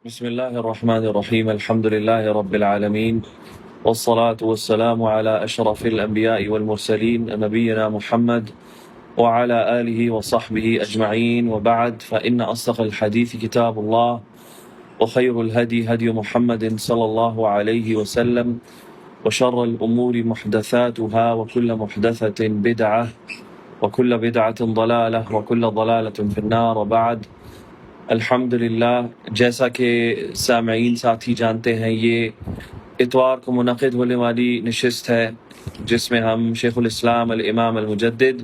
بسم الله الرحمن الرحيم الحمد لله رب العالمين والصلاة والسلام على أشرف الأنبياء والمرسلين نبينا محمد وعلى آله وصحبه أجمعين وبعد فإن أصدق الحديث كتاب الله وخير الهدي هدي محمد صلى الله عليه وسلم وشر الأمور محدثاتها وكل محدثة بدعة وكل بدعة ضلالة وكل ضلالة في النار وبعد الحمدللہ جیسا کہ سامعین ساتھی جانتے ہیں یہ اتوار کو منعقد ہونے والی نشست ہے جس میں ہم شیخ الاسلام الامام المجدد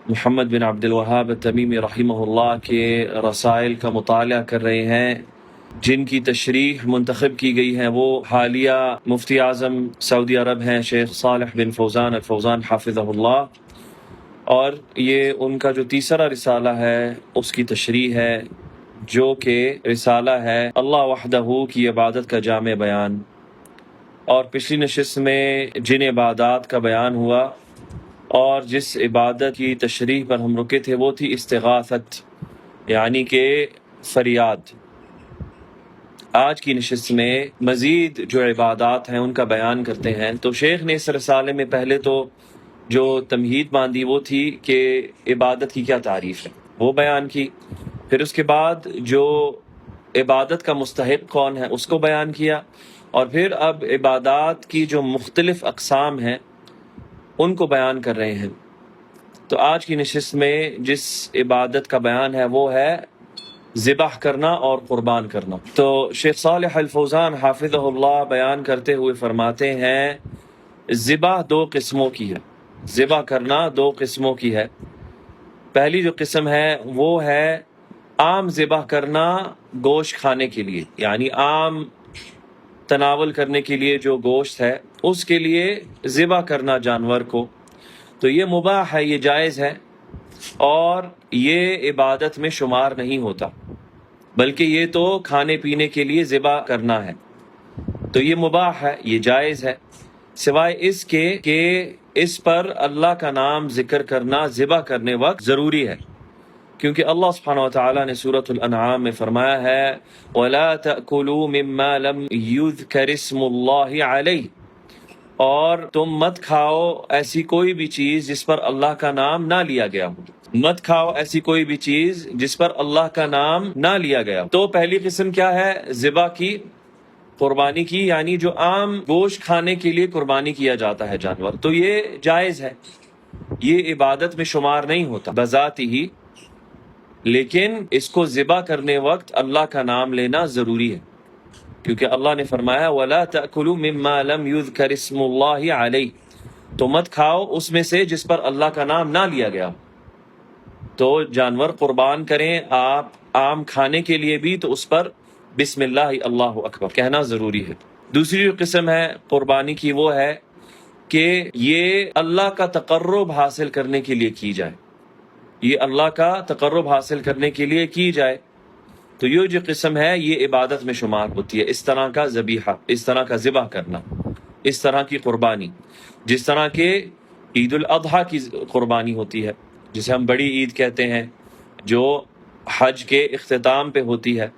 محمد بن عبد الوہاب التمیمی رحمہ اللہ کے رسائل کا مطالعہ کر رہے ہیں جن کی تشریح منتخب کی گئی ہے وہ حالیہ مفتی اعظم سعودی عرب ہیں شیخ صالح بن فوزان الفوزان حافظہ اللہ، اور یہ ان کا جو تیسرا رسالہ ہے اس کی تشریح ہے جو کہ رسالہ ہے اللہ وحدہ کی عبادت کا جامع بیان۔ اور پچھلی نشست میں جن عبادات کا بیان ہوا اور جس عبادت کی تشریح پر ہم رکے تھے وہ تھی استغاثت، یعنی کہ فریاد۔ آج کی نشست میں مزید جو عبادات ہیں ان کا بیان کرتے ہیں۔ تو شیخ نے اس رسالے میں پہلے تو جو تمہید باندھی وہ تھی کہ عبادت کی کیا تعریف ہے وہ بیان کی، پھر اس کے بعد جو عبادت کا مستحق کون ہے اس کو بیان کیا، اور پھر اب عبادات کی جو مختلف اقسام ہیں ان کو بیان کر رہے ہیں۔ تو آج کی نشست میں جس عبادت کا بیان ہے وہ ہے ذبح کرنا اور قربان کرنا۔ تو شیخ صالح الفوزان حافظہ اللہ بیان کرتے ہوئے فرماتے ہیں ذبح دو قسموں کی ہے، ذبح کرنا دو قسموں کی ہے۔ پہلی جو قسم ہے وہ ہے عام ذبح کرنا گوشت کھانے کے لیے، یعنی عام تناول کرنے کے لیے جو گوشت ہے اس کے لیے ذبح کرنا جانور کو، تو یہ مباح ہے، یہ جائز ہے، اور یہ عبادت میں شمار نہیں ہوتا، بلکہ یہ تو کھانے پینے کے لیے ذبح کرنا ہے، تو یہ مباح ہے، یہ جائز ہے، سوائے اس کے کہ اس پر اللہ کا نام ذکر کرنا ذبح کرنے وقت ضروری ہے، کیونکہ اللہ سبحانہ وتعالی نے سورۃ الانعام میں فرمایا ہے وَلَا تَأْكُلُوا مِمَّا لَمْ يُذْكَرِ اسْمُ اللَّهِ عَلَيْهِ، اور تم مت کھاؤ ایسی کوئی بھی چیز جس پر اللہ کا نام نہ لیا گیا ہو، مت کھاؤ ایسی کوئی بھی چیز جس پر اللہ کا نام نہ لیا گیا ہو۔ تو پہلی قسم کیا ہے؟ ذبح کی، قربانی کی، یعنی جو عام گوشت کھانے کے لیے قربانی کیا جاتا ہے جانور، تو یہ جائز ہے، یہ عبادت میں شمار نہیں ہوتا بذات ہی، لیکن اس کو ذبح کرنے وقت اللہ کا نام لینا ضروری ہے، کیونکہ اللہ نے فرمایا وَلَا تَأْكُلُوا مِمَّا لَمْ يُذْكَرِ اسْمُ اللَّهِ عَلَيْهِ، تو مت کھاؤ اس میں سے جس پر اللہ کا نام نہ لیا گیا۔ تو جانور قربان کریں آپ عام کھانے کے لیے بھی تو اس پر بسم اللہ اللہ اکبر کہنا ضروری ہے۔ دوسری جو قسم ہے قربانی کی وہ ہے کہ یہ اللہ کا تقرب حاصل کرنے کے لیے کی جائے، یہ اللہ کا تقرب حاصل کرنے کے لیے کی جائے، تو یہ جو قسم ہے یہ عبادت میں شمار ہوتی ہے۔ اس طرح کا ذبیحہ، اس طرح کا ذبح کرنا، اس طرح کی قربانی، جس طرح کے عید الاضحیٰ کی قربانی ہوتی ہے جسے ہم بڑی عید کہتے ہیں، جو حج کے اختتام پہ ہوتی ہے،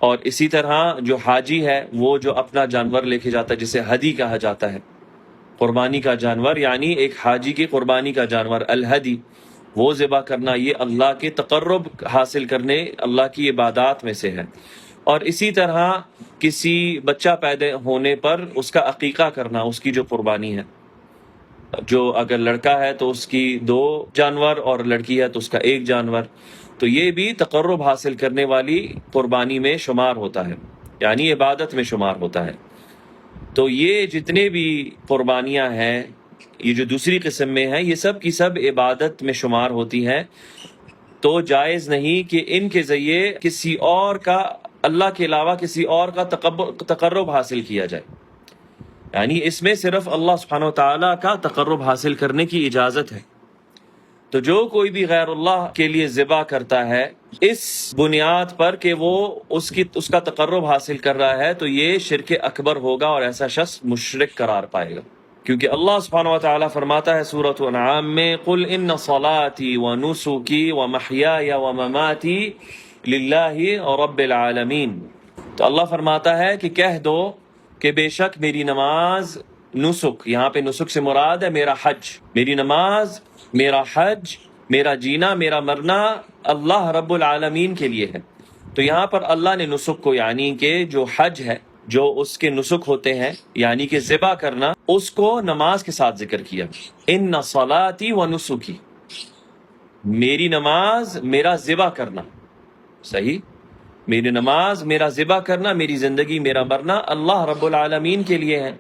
اور اسی طرح جو حاجی ہے وہ جو اپنا جانور لے کے جاتا ہے جسے ہدی کہا جاتا ہے، قربانی کا جانور، یعنی ایک حاجی کی قربانی کا جانور الہدی، وہ ذبح کرنا یہ اللہ کے تقرب حاصل کرنے، اللہ کی عبادات میں سے ہے۔ اور اسی طرح کسی بچہ پیدا ہونے پر اس کا عقیقہ کرنا، اس کی جو قربانی ہے، جو اگر لڑکا ہے تو اس کی 2 جانور اور لڑکی ہے تو اس کا 1 جانور، تو یہ بھی تقرب حاصل کرنے والی قربانی میں شمار ہوتا ہے، یعنی عبادت میں شمار ہوتا ہے۔ تو یہ جتنے بھی قربانیاں ہیں، یہ جو دوسری قسم میں ہیں، یہ سب کی سب عبادت میں شمار ہوتی ہیں، تو جائز نہیں کہ ان کے ذریعے کسی اور کا، اللہ کے علاوہ کسی اور کا تقرب حاصل کیا جائے، یعنی اس میں صرف اللہ سبحانہ وتعالیٰ کا تقرب حاصل کرنے کی اجازت ہے۔ تو جو کوئی بھی غیر اللہ کے لیے ذبح کرتا ہے اس بنیاد پر کہ وہ اس کا تقرب حاصل کر رہا ہے، تو یہ شرک اکبر ہوگا اور ایسا شخص مشرک قرار پائے گا، کیونکہ اللہ سبحانہ وتعالیٰ فرماتا ہے سورۃ انعام میں قُلْ إِنَّ صَلَاتِي وَنُسُكِي وَمَحْيَايَ وَمَمَاتِي للہ رب العالمین. تو اللہ فرماتا ہے کہ کہہ دو کہ بے شک میری نماز، نسک، یہاں پہ نسک سے مراد ہے میرا حج، میری نماز، میرا حج، میرا جینا، میرا مرنا اللہ رب العالمین کے لیے ہے. تو یہاں پر اللہ نے نسک کو، یعنی کہ جو حج ہے، جو اس کے نسک ہوتے ہیں، یعنی کہ ذبح کرنا، اس کو نماز کے ساتھ ذکر کیا. ان صلاتی و نسکی، میری نماز، میرا ذبح کرنا. صحیح، میری نماز، میرا ذبح کرنا، میری زندگی، میرا مرنا اللہ رب العالمین کے لیے ہے.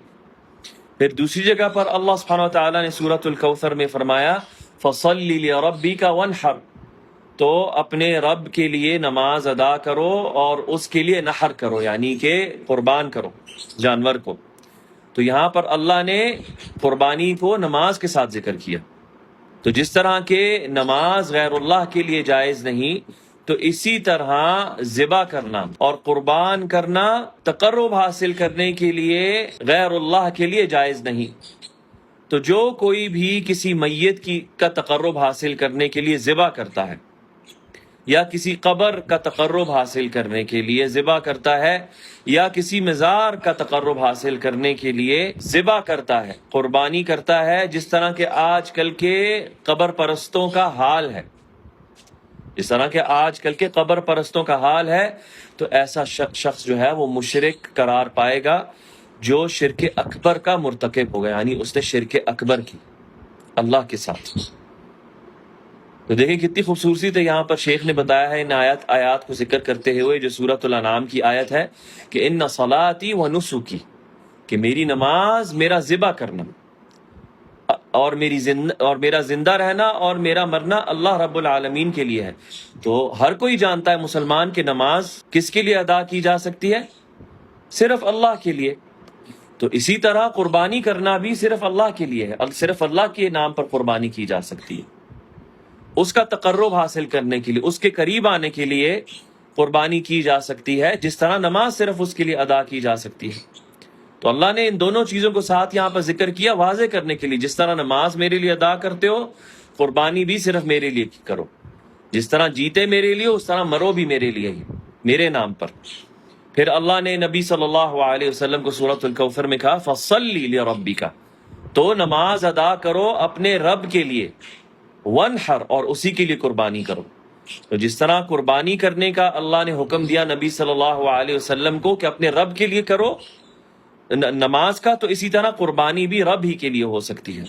پھر دوسری جگہ پر اللہ سبحانہ وتعالیٰ نے سورۃ الکوثر میں فرمایا فَصَلِّ لِرَبِّكَ وَانْحَرْ، تو اپنے رب کے لیے نماز ادا کرو اور اس کے لیے نحر کرو، یعنی کہ قربان کرو جانور کو. تو یہاں پر اللہ نے قربانی کو نماز کے ساتھ ذکر کیا. تو جس طرح کہ نماز غیر اللہ کے لیے جائز نہیں، تو اسی طرح ذبح کرنا اور قربان کرنا تقرب حاصل کرنے کے لیے غیر اللہ کے لیے جائز نہیں. تو جو کوئی بھی کسی میت کا تقرب حاصل کرنے کے لیے ذبح کرتا ہے، یا کسی قبر کا تقرب حاصل کرنے کے لیے ذبح کرتا ہے، یا کسی مزار کا تقرب حاصل کرنے کے لیے ذبح کرتا ہے، قربانی کرتا ہے، جس طرح کہ آج کل کے قبر پرستوں کا حال ہے، جس طرح کہ آج کل کے قبر پرستوں کا حال ہے، تو ایسا شخص جو ہے وہ مشرک قرار پائے گا، جو شرک اکبر کا مرتکب ہوگا، یعنی اس نے شرک اکبر کی اللہ کے ساتھ. تو دیکھیں کتنی خوبصورتی سے یہاں پر شیخ نے بتایا ہے ان آیات کو ذکر کرتے ہوئے، جو سورۃ الانعام کی آیت ہے کہ ان صلاتی و نسکی، کہ میری نماز، میرا ذبح کرنا اور میرا زندہ رہنا اور میرا مرنا اللہ رب العالمین کے لیے ہے. تو ہر کوئی جانتا ہے مسلمان کہ نماز کس کے لیے ادا کی جا سکتی ہے؟ صرف اللہ کے لیے. تو اسی طرح قربانی کرنا بھی صرف اللہ کے لیے ہے، صرف اللہ کے نام پر قربانی کی جا سکتی ہے. اس کا تقرب حاصل کرنے کے لیے، اس کے قریب آنے کے لیے قربانی کی جا سکتی ہے، جس طرح نماز صرف اس کے لیے ادا کی جا سکتی ہے. تو اللہ نے ان دونوں چیزوں کو ساتھ یہاں پر ذکر کیا واضح کرنے کے لیے، جس طرح نماز میرے لیے ادا کرتے ہو، قربانی بھی صرف میرے لیے کرو. جس طرح جیتے میرے لیے، اس طرح مرو بھی میرے لیے ہی، میرے نام پر. پھر اللہ نے نبی صلی اللہ علیہ وسلم کو سورۃ الکوثر میں کہا فَصَلِّ لِرَبِّكَ، تو نماز ادا کرو اپنے رب کے لیے، وَانْحَرْ، اور اسی کے لیے قربانی کرو. تو جس طرح قربانی کرنے کا اللہ نے حکم دیا نبی صلی اللہ علیہ وسلم کو کہ اپنے رب کے لیے کرو نماز کا، تو اسی طرح قربانی بھی رب ہی کے لیے ہو سکتی ہے.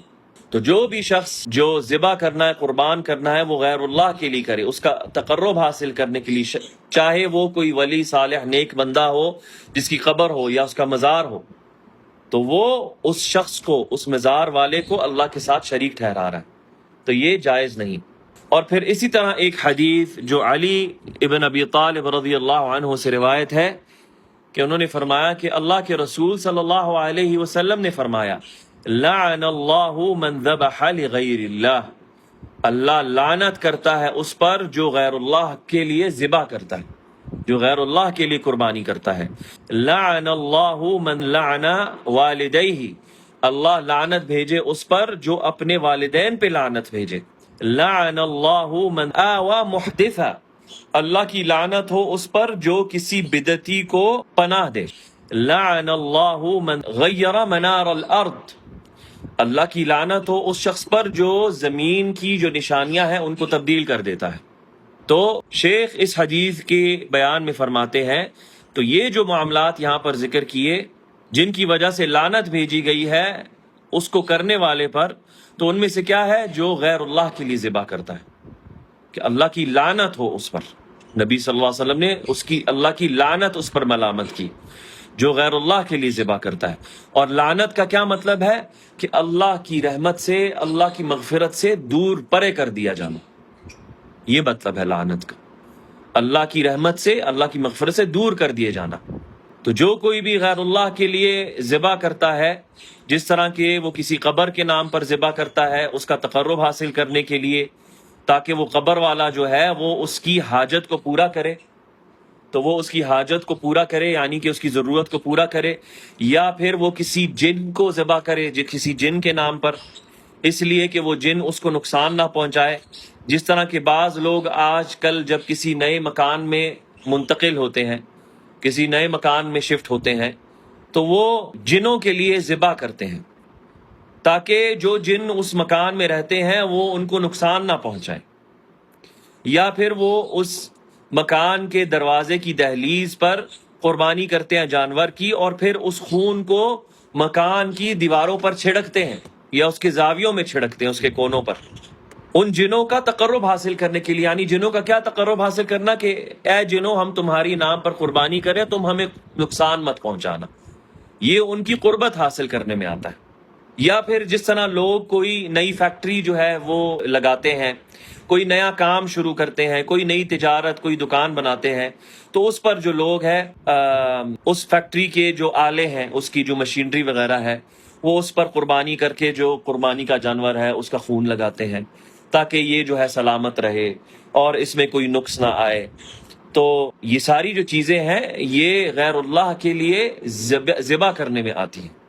تو جو بھی شخص جو ذبح کرنا ہے، قربان کرنا ہے، وہ غیر اللہ کے لیے کرے، اس کا تقرب حاصل کرنے کے لیے، چاہے وہ کوئی ولی صالح نیک بندہ ہو جس کی قبر ہو یا اس کا مزار ہو، تو وہ اس شخص کو، اس مزار والے کو اللہ کے ساتھ شریک ٹھہرا رہا ہے. تو یہ جائز نہیں. اور پھر اسی طرح ایک حدیث جو علی ابن ابی طالب رضی اللہ عنہ سے روایت ہے کہ انہوں نے فرمایا کہ اللہ کے رسول صلی اللہ علیہ وسلم نے فرمایا لعن اللہ من ذبح لغیر اللہ، اللہ لعنت کرتا ہے اس پر جو غیر اللہ کے لیے ذبح کرتا ہے، جو غیر اللہ کے لیے قربانی کرتا ہے. لعن اللہ من لعن والدیہ، اللہ لعنت بھیجے اس پر جو اپنے والدین پہ لعنت بھیجے. لعن اللہ من آوى محدثا، اللہ کی لعنت ہو اس پر جو کسی بدعتی کو پناہ دے. لعن اللہ من غیر منار الارض، اللہ کی لعنت ہو اس شخص پر جو زمین کی جو نشانیاں ہیں ان کو تبدیل کر دیتا ہے. تو شیخ اس حدیث کے بیان میں فرماتے ہیں تو یہ جو معاملات یہاں پر ذکر کیے جن کی وجہ سے لعنت بھیجی گئی ہے اس کو کرنے والے پر، تو ان میں سے کیا ہے؟ جو غیر اللہ کے لیے ذبح کرتا ہے، کہ اللہ کی لعنت ہو اس پر. نبی صلی اللہ علیہ وسلم نے اس کی اللہ کی لعنت اس پر ملامت کی، جو غیر اللہ کے لیے ذبح کرتا ہے. اور لعنت کا کیا مطلب ہے؟ کہ اللہ کی رحمت سے، اللہ کی مغفرت سے دور پرے کر دیا جانا، یہ مطلب ہے لعنت کا. اللہ کی رحمت سے، اللہ کی مغفرت سے دور کر دیے جانا. تو جو کوئی بھی غیر اللہ کے لیے ذبح کرتا ہے، جس طرح کہ وہ کسی قبر کے نام پر ذبح کرتا ہے اس کا تقرب حاصل کرنے کے لیے، تاکہ وہ قبر والا جو ہے وہ اس کی حاجت کو پورا کرے، تو وہ اس کی حاجت کو پورا کرے، یعنی کہ اس کی ضرورت کو پورا کرے. یا پھر وہ کسی جن کو ذبح کرے، کسی جن کے نام پر، اس لیے کہ وہ جن اس کو نقصان نہ پہنچائے. جس طرح کہ بعض لوگ آج کل جب کسی نئے مکان میں منتقل ہوتے ہیں، کسی نئے مکان میں شفٹ ہوتے ہیں، تو وہ جنوں کے لیے ذبح کرتے ہیں تاکہ جو جن اس مکان میں رہتے ہیں وہ ان کو نقصان نہ پہنچائیں، یا پھر وہ اس مکان کے دروازے کی دہلیز پر قربانی کرتے ہیں جانور کی، اور پھر اس خون کو مکان کی دیواروں پر چھڑکتے ہیں یا اس کے زاویوں میں چھڑکتے ہیں، اس کے کونوں پر، ان جنوں کا تقرب حاصل کرنے کے لیے. یعنی جنوں کا کیا تقرب حاصل کرنا کہ اے جنوں ہم تمہاری نام پر قربانی کریں، تم ہمیں نقصان مت پہنچانا. یہ ان کی قربت حاصل کرنے میں آتا ہے. یا پھر جس طرح لوگ کوئی نئی فیکٹری جو ہے وہ لگاتے ہیں، کوئی نیا کام شروع کرتے ہیں، کوئی نئی تجارت، کوئی دکان بناتے ہیں، تو اس پر جو لوگ ہیں اس فیکٹری کے جو آلے ہیں، اس کی جو مشینری وغیرہ ہے، وہ اس پر قربانی کر کے جو قربانی کا جانور ہے اس کا خون لگاتے ہیں تاکہ یہ جو ہے سلامت رہے اور اس میں کوئی نقص نہ آئے. تو یہ ساری جو چیزیں ہیں یہ غیر اللہ کے لیے ذبح کرنے میں آتی ہیں.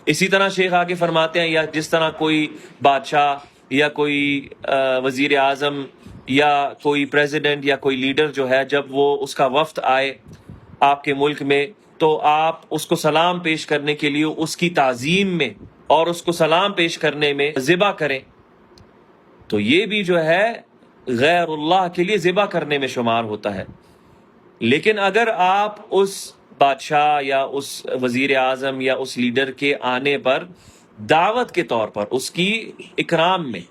اسی طرح شیخ آگے فرماتے ہیں، یا جس طرح کوئی بادشاہ یا کوئی وزیر اعظم یا کوئی پریزیڈنٹ یا کوئی لیڈر جو ہے، جب وہ اس کا وفد آئے آپ کے ملک میں، تو آپ اس کو سلام پیش کرنے کے لیے اس کی تعظیم میں اور اس کو سلام پیش کرنے میں ذبح کریں. تو یہ بھی جو ہے غیر اللہ کے لیے ذبح کرنے میں شمار ہوتا ہے. لیکن اگر آپ اس بادشاہ یا اس وزیر اعظم یا اس لیڈر کے آنے پر دعوت کے طور پر، اس کی اکرام میں،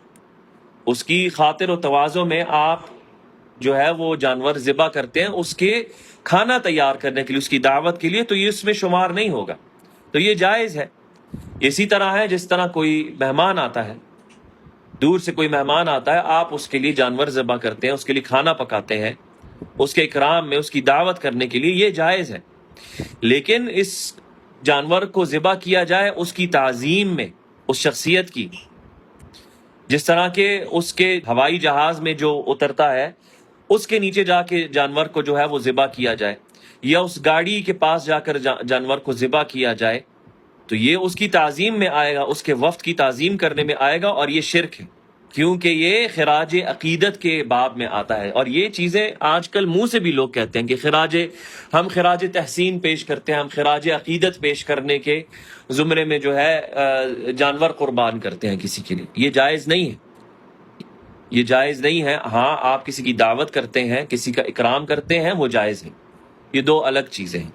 اس کی خاطر و تواضع میں آپ جو ہے وہ جانور ذبح کرتے ہیں اس کے کھانا تیار کرنے کے لیے، اس کی دعوت کے لیے، تو یہ اس میں شمار نہیں ہوگا. تو یہ جائز ہے. اسی طرح ہے جس طرح کوئی مہمان آتا ہے، دور سے کوئی مہمان آتا ہے، آپ اس کے لیے جانور ذبح کرتے ہیں، اس کے لیے کھانا پکاتے ہیں، اس کے اکرام میں، اس کی دعوت کرنے کے لیے، یہ جائز ہے. لیکن اس جانور کو ذبح کیا جائے اس کی تعظیم میں، اس شخصیت کی، جس طرح کہ اس کے ہوائی جہاز میں جو اترتا ہے اس کے نیچے جا کے جانور کو جو ہے وہ ذبح کیا جائے، یا اس گاڑی کے پاس جا کر جانور کو ذبح کیا جائے، تو یہ اس کی تعظیم میں آئے گا، اس کے وفد کی تعظیم کرنے میں آئے گا، اور یہ شرک ہے، کیونکہ یہ خراج عقیدت کے باب میں آتا ہے. اور یہ چیزیں آج کل منہ سے بھی لوگ کہتے ہیں کہ ہم خراج تحسین پیش کرتے ہیں، ہم خراج عقیدت پیش کرنے کے زمرے میں جو ہے جانور قربان کرتے ہیں کسی کے لیے. یہ جائز نہیں ہے، یہ جائز نہیں ہے. ہاں آپ کسی کی دعوت کرتے ہیں، کسی کا اکرام کرتے ہیں، وہ جائز ہے. یہ دو الگ چیزیں ہیں.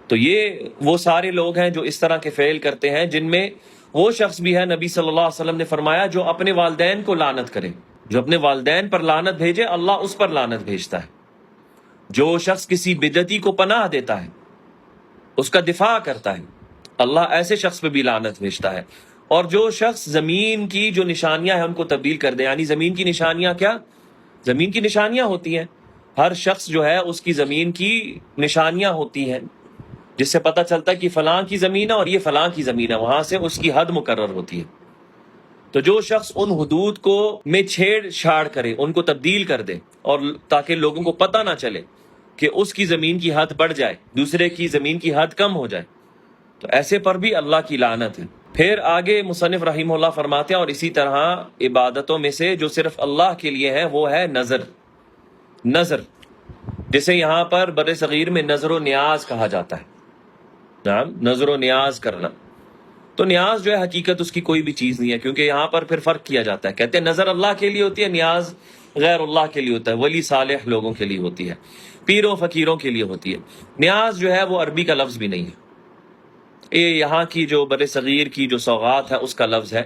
تو یہ وہ سارے لوگ ہیں جو اس طرح کے فعل کرتے ہیں، جن میں وہ شخص بھی ہے، نبی صلی اللہ علیہ وسلم نے فرمایا، جو اپنے والدین کو لعنت کرے، جو اپنے والدین پر لعنت بھیجے، اللہ اس پر لعنت بھیجتا ہے. جو شخص کسی بدعتی کو پناہ دیتا ہے، اس کا دفاع کرتا ہے، اللہ ایسے شخص پہ بھی لعنت بھیجتا ہے. اور جو شخص زمین کی جو نشانیاں ہیں ان کو تبدیل کر دے، یعنی زمین کی نشانیاں کیا؟ زمین کی نشانیاں ہوتی ہیں، ہر شخص جو ہے اس کی زمین کی نشانیاں ہوتی ہیں، جس سے پتہ چلتا ہے کہ فلاں کی زمین ہے اور یہ فلاں کی زمین ہے، وہاں سے اس کی حد مقرر ہوتی ہے. تو جو شخص ان حدود کو میں چھیڑ چھاڑ کرے، ان کو تبدیل کر دے، اور تاکہ لوگوں کو پتہ نہ چلے کہ اس کی زمین کی حد بڑھ جائے، دوسرے کی زمین کی حد کم ہو جائے، تو ایسے پر بھی اللہ کی لعنت ہے. پھر آگے مصنف رحمہ اللہ فرماتے ہیں، اور اسی طرح عبادتوں میں سے جو صرف اللہ کے لیے ہے وہ ہے نظر، جسے یہاں پر بر صغیر میں نظر و نیاز کہا جاتا ہے. نعم، نظر و نیاز کرنا. تو نیاز جو ہے حقیقت اس کی کوئی بھی چیز نہیں ہے، کیونکہ یہاں پر پھر فرق کیا جاتا ہے. کہتے ہیں نظر اللہ کے لیے ہوتی ہے، نیاز غیر اللہ کے لیے ہوتا ہے، ولی صالح لوگوں کے لیے ہوتی ہے، پیروں فقیروں کے لیے ہوتی ہے. نیاز جو ہے وہ عربی کا لفظ بھی نہیں ہے، یہ یہاں کی جو بر صغیر کی جو سوغات ہے اس کا لفظ ہے.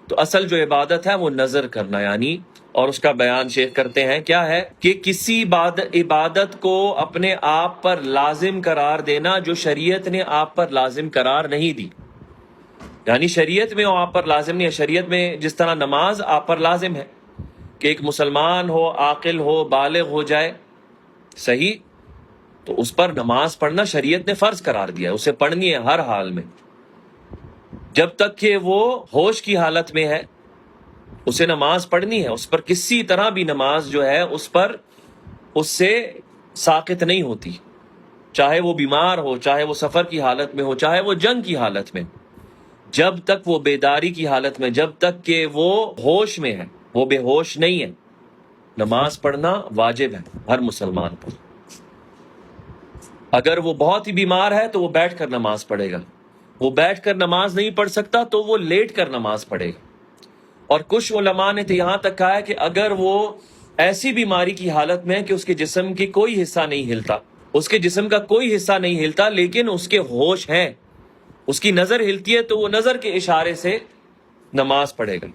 تو اصل جو عبادت ہے وہ نظر کرنا، یعنی، اور اس کا بیان شیخ کرتے ہیں کیا ہے کہ کسی عبادت کو اپنے آپ پر لازم قرار دینا جو شریعت نے آپ پر لازم قرار نہیں دی. یعنی شریعت میں آپ پر لازم نہیں ہے. شریعت میں جس طرح نماز آپ پر لازم ہے کہ ایک مسلمان ہو، عاقل ہو، بالغ ہو جائے، صحیح، تو اس پر نماز پڑھنا شریعت نے فرض قرار دیا ہے، اسے پڑھنی ہے ہر حال میں. جب تک کہ وہ ہوش کی حالت میں ہے اسے نماز پڑھنی ہے، اس پر کسی طرح بھی نماز جو ہے اس سے ساقط نہیں ہوتی، چاہے وہ بیمار ہو، چاہے وہ سفر کی حالت میں ہو، چاہے وہ جنگ کی حالت میں. جب تک وہ بیداری کی حالت میں، جب تک کہ وہ ہوش میں ہے، وہ بے ہوش نہیں ہے، نماز پڑھنا واجب ہے ہر مسلمان پر۔ اگر وہ بہت ہی بیمار ہے تو وہ بیٹھ کر نماز پڑھے گا، وہ بیٹھ کر نماز نہیں پڑھ سکتا تو وہ لیٹ کر نماز پڑھے گا۔ اور کچھ علماء نے تو یہاں تک کہا ہے کہ اگر وہ ایسی بیماری کی حالت میں ہے کہ اس کے جسم کی کوئی حصہ نہیں ہلتا، اس کے جسم کا کوئی حصہ نہیں ہلتا، لیکن اس کے ہوش ہیں، اس کی نظر ہلتی ہے، تو وہ نظر کے اشارے سے نماز پڑھے گا۔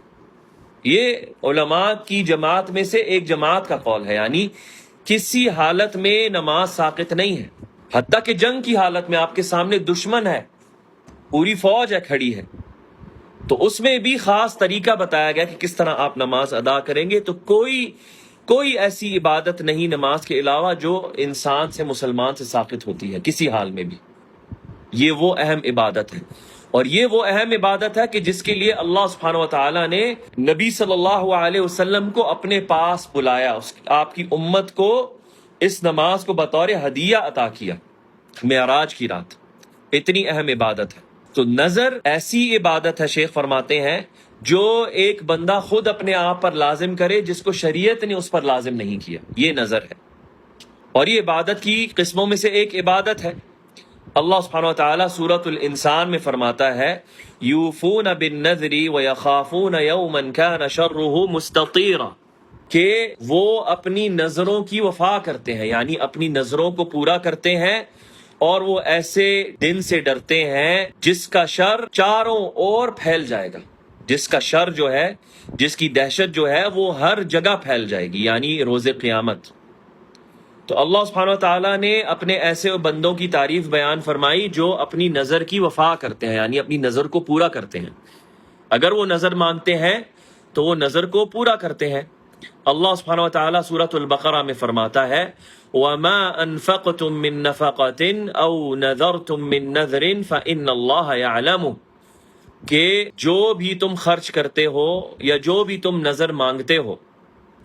یہ علماء کی جماعت میں سے ایک جماعت کا قول ہے، یعنی کسی حالت میں نماز ساقط نہیں ہے، حتیٰ کہ جنگ کی حالت میں آپ کے سامنے دشمن ہے، پوری فوج ہے کھڑی ہے، تو اس میں بھی خاص طریقہ بتایا گیا کہ کس طرح آپ نماز ادا کریں گے۔ تو کوئی ایسی عبادت نہیں نماز کے علاوہ جو انسان سے، مسلمان سے ساقط ہوتی ہے کسی حال میں بھی۔ یہ وہ اہم عبادت ہے، اور یہ وہ اہم عبادت ہے کہ جس کے لیے اللہ سبحانہ و تعالیٰ نے نبی صلی اللہ علیہ وسلم کو اپنے پاس بلایا، آپ کی امت کو اس نماز کو بطور ہدیہ عطا کیا معراج کی رات۔ اتنی اہم عبادت ہے۔ تو نظر ایسی عبادت ہے، شیخ فرماتے ہیں، جو ایک بندہ خود اپنے آپ پر لازم کرے جس کو شریعت نے اس پر لازم نہیں کیا، یہ نظر ہے۔ اور یہ عبادت کی قسموں میں سے ایک عبادت ہے۔ اللہ سبحانہ و تعالیٰ سورۃ الانسان میں فرماتا ہے یوفون بالنذر ویخافون یوما کان شرہ مستطیرا، کہ وہ اپنی نظروں کی وفا کرتے ہیں، یعنی اپنی نظروں کو پورا کرتے ہیں، اور وہ ایسے دن سے ڈرتے ہیں جس کا شر چاروں اور پھیل جائے گا، جس کا شر جو ہے، جس کی دہشت جو ہے وہ ہر جگہ پھیل جائے گی، یعنی روز قیامت۔ تو اللہ سبحانہ وتعالیٰ نے اپنے ایسے بندوں کی تعریف بیان فرمائی جو اپنی نظر کی وفا کرتے ہیں، یعنی اپنی نظر کو پورا کرتے ہیں۔ اگر وہ نظر مانگتے ہیں تو وہ نظر کو پورا کرتے ہیں۔ اللہ سبحانہ وتعالیٰ سورۃ البقرہ میں فرماتا ہے وَمَا أَنفَقْتُم مِّن نَفَقَةٍ أَوْ نَذَرْتُم مِّن نَذْرٍ فَإِنَّ اللَّهَ يَعْلَمُ، کہ جو بھی تم خرچ کرتے ہو یا جو بھی تم نظر مانگتے ہو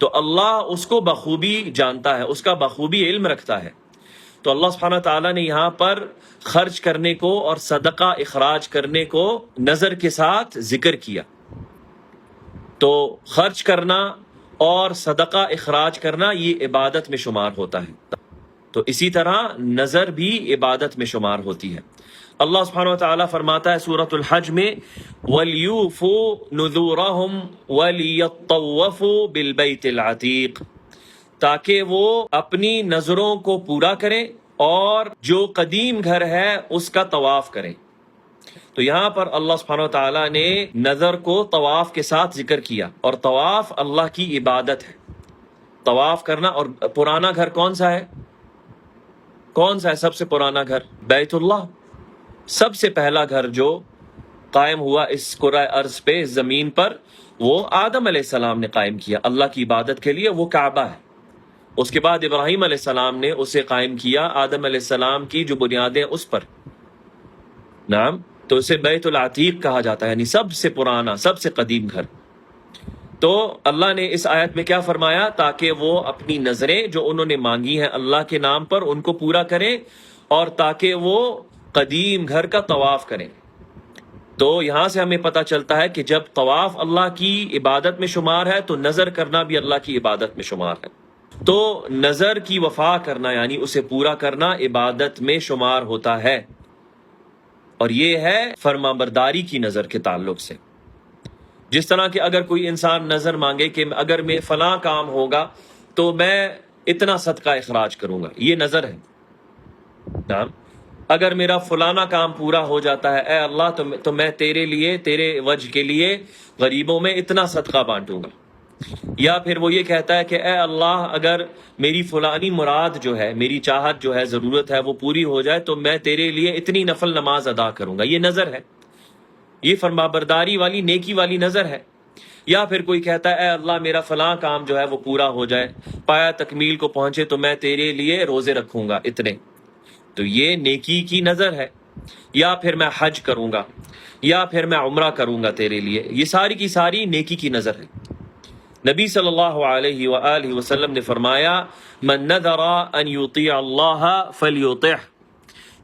تو اللہ اس کو بخوبی جانتا ہے، اس کا بخوبی علم رکھتا ہے۔ تو اللہ سبحانہ تعالیٰ نے یہاں پر خرچ کرنے کو اور صدقہ اخراج کرنے کو نظر کے ساتھ ذکر کیا۔ تو خرچ کرنا اور صدقہ اخراج کرنا یہ عبادت میں شمار ہوتا ہے، تو اسی طرح نظر بھی عبادت میں شمار ہوتی ہے۔ اللہ سبحانہ وتعالیٰ فرماتا ہے سورۃ الحج میں وَلْيُوفُوا نُذُورَهُمْ وَلْيَطَّوَّفُوا بِالْبَيْتِ الْعَتِيقِ، تاکہ وہ اپنی نظروں کو پورا کریں اور جو قدیم گھر ہے اس کا طواف کریں۔ تو یہاں پر اللہ سبحانہ وتعالیٰ نے نظر کو طواف کے ساتھ ذکر کیا، اور طواف اللہ کی عبادت ہے، طواف کرنا۔ اور پرانا گھر کون سا ہے؟ کون سا ہے سب سے پرانا گھر؟ بیت اللہ۔ سب سے پہلا گھر جو قائم ہوا اس کرۂ ارض پہ، اس زمین پر، وہ آدم علیہ السلام نے قائم کیا اللہ کی عبادت کے لیے، وہ کعبہ ہے۔ اس کے بعد ابراہیم علیہ السلام نے اسے قائم کیا، آدم علیہ السلام کی جو بنیادیں اس پر، نعم، تو اسے بیت العتیق کہا جاتا ہے، یعنی سب سے پرانا، سب سے قدیم گھر۔ تو اللہ نے اس آیت میں کیا فرمایا؟ تاکہ وہ اپنی نظریں جو انہوں نے مانگی ہیں اللہ کے نام پر ان کو پورا کریں، اور تاکہ وہ قدیم گھر کا طواف کریں۔ تو یہاں سے ہمیں پتہ چلتا ہے کہ جب طواف اللہ کی عبادت میں شمار ہے تو نظر کرنا بھی اللہ کی عبادت میں شمار ہے۔ تو نظر کی وفا کرنا یعنی اسے پورا کرنا عبادت میں شمار ہوتا ہے، اور یہ ہے فرمانبرداری کی نظر کے تعلق سے۔ جس طرح کہ اگر کوئی انسان نظر مانگے کہ اگر میں فلاں کام ہوگا تو میں اتنا صدقہ اخراج کروں گا، یہ نظر ہے۔ نعم، اگر میرا فلانا کام پورا ہو جاتا ہے، اے اللہ تو میں تیرے لیے، تیرے وجہ کے لیے غریبوں میں اتنا صدقہ بانٹوں گا۔ یا پھر وہ یہ کہتا ہے کہ اے اللہ اگر میری فلانی مراد جو ہے، میری چاہت جو ہے، ضرورت ہے، وہ پوری ہو جائے تو میں تیرے لیے اتنی نفل نماز ادا کروں گا، یہ نظر ہے، یہ فرمانبرداری والی، نیکی والی نظر ہے۔ یا پھر کوئی کہتا ہے اے اللہ میرا فلاں کام جو ہے وہ پورا ہو جائے، پایا تکمیل کو پہنچے تو میں تیرے لیے روزے رکھوں گا اتنے، تو یہ نیکی کی نظر ہے۔ یا پھر میں حج کروں گا، یا پھر میں عمرہ کروں گا تیرے لیے، یہ ساری کی ساری نیکی کی نظر ہے۔ نبی صلی اللہ علیہ وآلہ وسلم نے فرمایا من نذر ان یطیع اللہ فلیطعہ،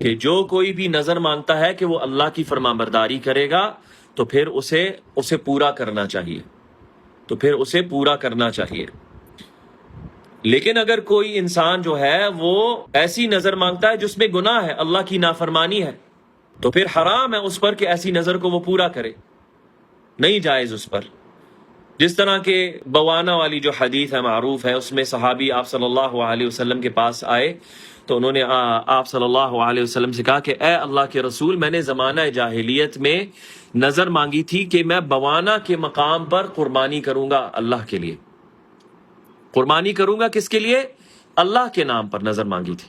کہ جو کوئی بھی نظر مانگتا ہے کہ وہ اللہ کی فرمانبرداری کرے گا تو پھر اسے پورا کرنا چاہیے. لیکن اگر کوئی انسان جو ہے وہ ایسی نظر مانگتا ہے جس میں گناہ ہے، اللہ کی نافرمانی ہے، تو پھر حرام ہے اس پر کہ ایسی نظر کو وہ پورا کرے، نہیں جائز اس پر. جس طرح کہ بوانا والی جو حدیث ہے معروف ہے، اس میں صحابی آپ صلی اللہ علیہ وسلم کے پاس آئے تو انہوں نے آپ صلی اللہ علیہ وسلم سے کہا کہ اے اللہ کے رسول، میں نے زمانہ جاہلیت میں نظر مانگی تھی کہ میں بوانا کے مقام پر قربانی کروں گا اللہ کے لیے. قربانی کروں گا کس کے لیے؟ اللہ کے نام پر نظر مانگی تھی،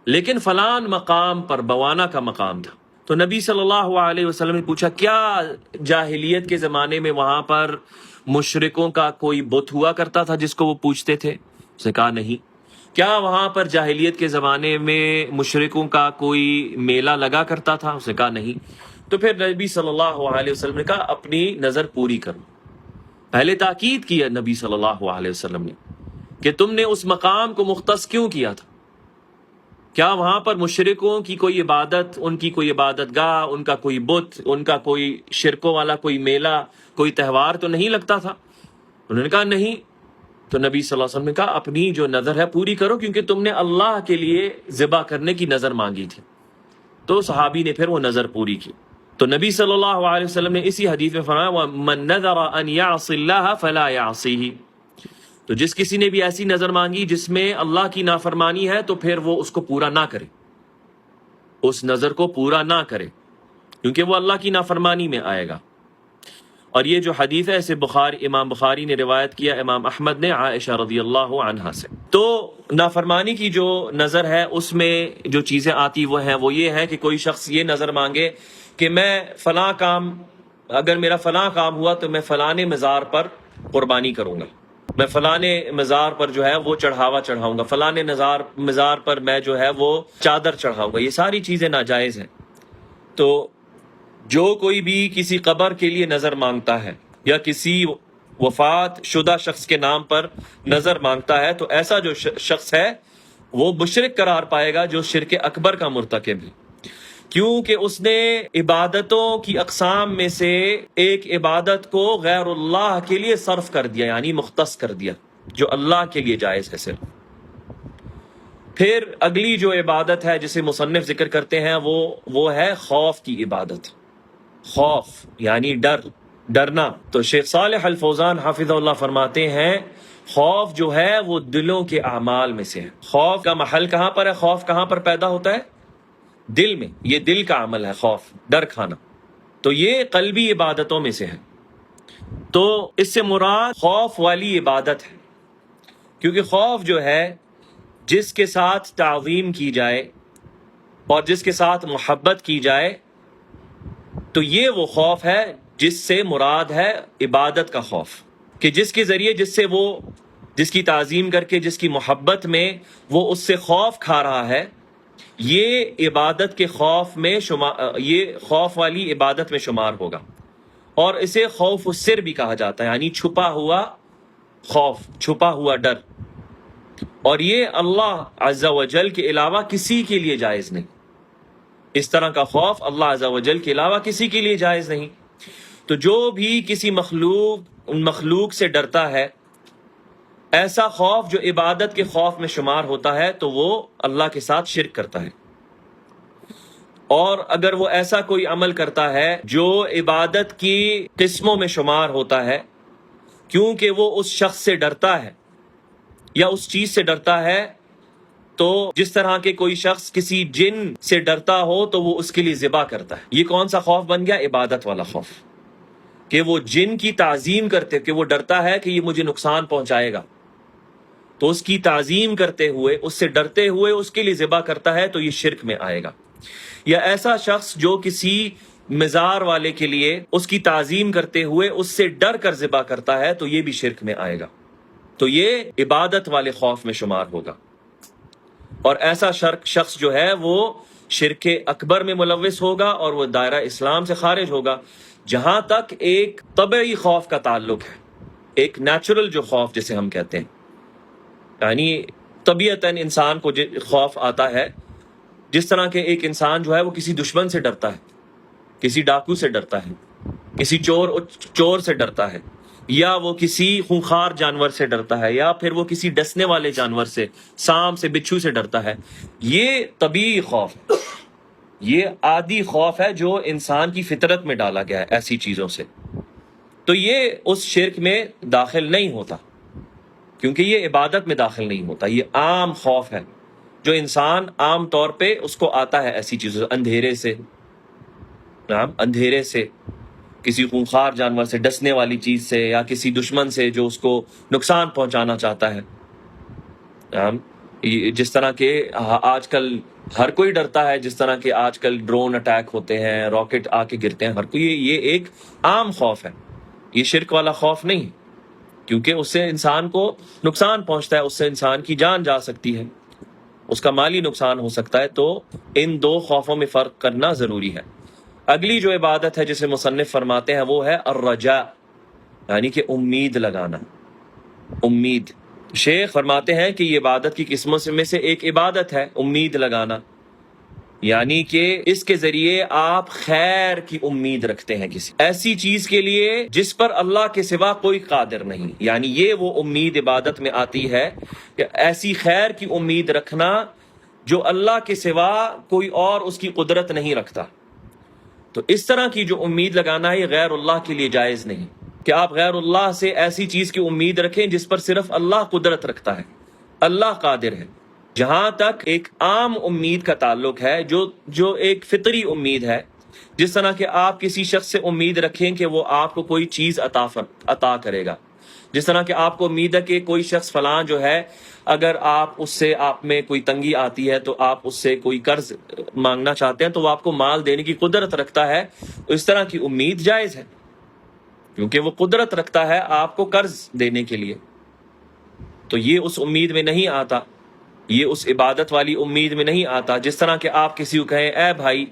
لیکن فلان مقام پر بوانا کا مقام تھا. تو نبی صلی اللہ علیہ وسلم نے پوچھا کیا جاہلیت کے زمانے میں وہاں پر مشرکوں کا کوئی بت ہوا کرتا تھا جس کو وہ پوجتے تھے؟ اس نے کہا نہیں. کیا وہاں پر جاہلیت کے زمانے میں مشرکوں کا کوئی میلہ لگا کرتا تھا؟ اس نے کہا نہیں. تو پھر نبی صلی اللہ علیہ وسلم نے کہا اپنی نظر پوری کرو. پہلے تاکید کیا نبی صلی اللہ علیہ وسلم نے کہ تم نے اس مقام کو مختص کیوں کیا تھا؟ کیا وہاں پر مشرکوں کی کوئی عبادت، ان کی کوئی عبادت گاہ، ان کا کوئی بت، ان کا کوئی شرکوں والا کوئی میلہ، کوئی تہوار تو نہیں لگتا تھا؟ انہوں نے کہا نہیں. تو نبی صلی اللہ علیہ وسلم نے کہا اپنی جو نظر ہے پوری کرو، کیونکہ تم نے اللہ کے لیے ذبح کرنے کی نظر مانگی تھی. تو صحابی نے پھر وہ نظر پوری کی. تو نبی صلی اللہ علیہ وسلم نے اسی حدیث میں فرمایا وَمَن نَذَرَ أَن يَعْصِ اللَّهَ فَلَا يَعْصِهِ. تو جس کسی نے بھی ایسی نظر مانگی جس میں اللہ کی نافرمانی ہے تو پھر وہ اس کو پورا نہ کرے، اس نظر کو پورا نہ کرے، کیونکہ وہ اللہ کی نافرمانی میں آئے گا. اور یہ جو حدیث ہے اسے امام بخاری نے روایت کیا، امام احمد نے عائشہ رضی اللہ عنہا سے. تو نافرمانی کی جو نظر ہے اس میں جو چیزیں آتی وہ یہ ہے کہ کوئی شخص یہ نظر مانگے کہ میں فلاں کام، اگر میرا فلاں کام ہوا تو میں فلاں مزار پر قربانی کروں گا، میں فلاں مزار پر جو ہے وہ چڑھاوا چڑھاؤں گا، فلاں مزار پر میں جو ہے وہ چادر چڑھاؤں گا. یہ ساری چیزیں ناجائز ہیں. تو جو کوئی بھی کسی قبر کے لیے نظر مانگتا ہے یا کسی وفات شدہ شخص کے نام پر نظر مانگتا ہے تو ایسا جو شخص ہے وہ مشرک قرار پائے گا، جو شرک اکبر کا مرتکب ہے، کیونکہ اس نے عبادتوں کی اقسام میں سے ایک عبادت کو غیر اللہ کے لیے صرف کر دیا، یعنی مختص کر دیا، جو اللہ کے لیے جائز ہے صرف. پھر اگلی جو عبادت ہے جسے مصنف ذکر کرتے ہیں وہ ہے خوف کی عبادت. خوف یعنی ڈرنا. تو شیخ صالح الفوزان حافظہ اللہ فرماتے ہیں خوف جو ہے وہ دلوں کے اعمال میں سے ہے. خوف کا محل کہاں پر ہے؟ خوف کہاں پر پیدا ہوتا ہے؟ دل میں. یہ دل کا عمل ہے خوف، ڈر کھانا. تو یہ قلبی عبادتوں میں سے ہے. تو اس سے مراد خوف والی عبادت ہے، کیونکہ خوف جو ہے جس کے ساتھ تعظیم کی جائے اور جس کے ساتھ محبت کی جائے تو یہ وہ خوف ہے جس سے مراد ہے عبادت کا خوف، کہ جس کے ذریعے جس کی تعظیم کر کے جس کی محبت میں وہ اس سے خوف کھا رہا ہے، یہ عبادت کے خوف میں یہ خوف والی عبادت میں شمار ہوگا. اور اسے خوف السر بھی کہا جاتا ہے، یعنی چھپا ہوا خوف، چھپا ہوا ڈر. اور یہ اللہ عز و جل کے علاوہ کسی کے لیے جائز نہیں. اس طرح کا خوف اللہ عز و جل کے علاوہ کسی کے لیے جائز نہیں. تو جو بھی کسی مخلوق سے ڈرتا ہے، ایسا خوف جو عبادت کے خوف میں شمار ہوتا ہے تو وہ اللہ کے ساتھ شرک کرتا ہے. اور اگر وہ ایسا کوئی عمل کرتا ہے جو عبادت کی قسموں میں شمار ہوتا ہے، کیونکہ وہ اس شخص سے ڈرتا ہے یا اس چیز سے ڈرتا ہے، تو جس طرح کے کوئی شخص کسی جن سے ڈرتا ہو تو وہ اس کے لیے ذبح کرتا ہے. یہ کون سا خوف بن گیا؟ عبادت والا خوف، کہ وہ جن کی تعظیم کرتے، کہ وہ ڈرتا ہے کہ یہ مجھے نقصان پہنچائے گا، تو اس کی تعظیم کرتے ہوئے، اس سے ڈرتے ہوئے اس کے لیے ذبح کرتا ہے، تو یہ شرک میں آئے گا. یا ایسا شخص جو کسی مزار والے کے لیے اس کی تعظیم کرتے ہوئے اس سے ڈر کر ذبح کرتا ہے تو یہ بھی شرک میں آئے گا. تو یہ عبادت والے خوف میں شمار ہوگا. اور ایسا شخص جو ہے وہ شرک اکبر میں ملوث ہوگا اور وہ دائرہ اسلام سے خارج ہوگا. جہاں تک ایک طبعی خوف کا تعلق ہے، ایک نیچرل جو خوف جسے ہم کہتے ہیں، یعنی طبیعتاً انسان کو خوف آتا ہے، جس طرح کہ ایک انسان جو ہے وہ کسی دشمن سے ڈرتا ہے، کسی ڈاکو سے ڈرتا ہے، کسی چور سے ڈرتا ہے، یا وہ کسی خونخوار جانور سے ڈرتا ہے، یا پھر وہ کسی ڈسنے والے جانور سے، سانپ سے، بچھو سے ڈرتا ہے، یہ طبیعی خوف ہے، یہ عادی خوف ہے جو انسان کی فطرت میں ڈالا گیا ہے ایسی چیزوں سے. تو یہ اس شرک میں داخل نہیں ہوتا، کیونکہ یہ عبادت میں داخل نہیں ہوتا. یہ عام خوف ہے جو انسان عام طور پہ اس کو آتا ہے ایسی چیزوں سے، اندھیرے سے، اندھیرے سے، کسی خونخوار جانور سے، ڈسنے والی چیز سے، یا کسی دشمن سے جو اس کو نقصان پہنچانا چاہتا ہے. جس طرح کہ آج کل ہر کوئی ڈرتا ہے، جس طرح کہ آج کل ڈرون اٹیک ہوتے ہیں، راکٹ آ کے گرتے ہیں، ہر کوئی، یہ ایک عام خوف ہے، یہ شرک والا خوف نہیں، کیونکہ اس سے انسان کو نقصان پہنچتا ہے، اس سے انسان کی جان جا سکتی ہے، اس کا مالی نقصان ہو سکتا ہے. تو ان دو خوفوں میں فرق کرنا ضروری ہے. اگلی جو عبادت ہے جسے مصنف فرماتے ہیں وہ ہے الرجاء، یعنی کہ امید لگانا. امید، شیخ فرماتے ہیں کہ یہ عبادت کی قسموں میں سے ایک عبادت ہے امید لگانا، یعنی کہ اس کے ذریعے آپ خیر کی امید رکھتے ہیں کسی ایسی چیز کے لیے جس پر اللہ کے سوا کوئی قادر نہیں. یعنی یہ وہ امید عبادت میں آتی ہے کہ ایسی خیر کی امید رکھنا جو اللہ کے سوا کوئی اور اس کی قدرت نہیں رکھتا. تو اس طرح کی جو امید لگانا ہے یہ غیر اللہ کے لیے جائز نہیں، کہ آپ غیر اللہ سے ایسی چیز کی امید رکھیں جس پر صرف اللہ قدرت رکھتا ہے، اللہ قادر ہے. جہاں تک ایک عام امید کا تعلق ہے، جو ایک فطری امید ہے، جس طرح کہ آپ کسی شخص سے امید رکھیں کہ وہ آپ کو کوئی چیز عطا کرے گا، جس طرح کہ آپ کو امید ہے کہ کوئی شخص فلاں جو ہے، اگر آپ میں کوئی تنگی آتی ہے تو آپ اس سے کوئی قرض مانگنا چاہتے ہیں تو وہ آپ کو مال دینے کی قدرت رکھتا ہے، اس طرح کی امید جائز ہے، کیونکہ وہ قدرت رکھتا ہے آپ کو قرض دینے کے لیے. تو یہ اس امید میں نہیں آتا، یہ اس عبادت والی امید میں نہیں آتا. جس طرح کہ آپ کسی کو کہیں اے بھائی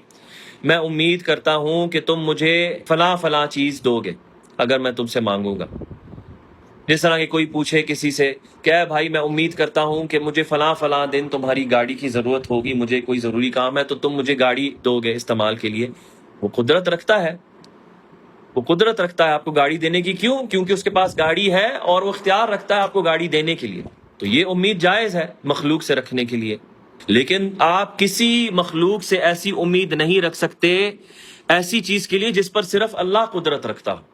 میں امید کرتا ہوں کہ تم مجھے فلاں فلاں چیز دو گے اگر میں تم سے مانگوں گا. جس طرح کہ کوئی پوچھے کسی سے کہ اے بھائی میں امید کرتا ہوں کہ مجھے فلاں فلاں دن تمہاری گاڑی کی ضرورت ہوگی، مجھے کوئی ضروری کام ہے تو تم مجھے گاڑی دو گے استعمال کے لیے. وہ قدرت رکھتا ہے، وہ قدرت رکھتا ہے آپ کو گاڑی دینے کی. کیوں؟ کیونکہ اس کے پاس گاڑی ہے اور وہ اختیار رکھتا ہے آپ کو گاڑی دینے کے لیے. تو یہ امید جائز ہے مخلوق سے رکھنے کے لیے. لیکن آپ کسی مخلوق سے ایسی امید نہیں رکھ سکتے ایسی چیز کے لیے جس پر صرف اللہ قدرت رکھتا ہو.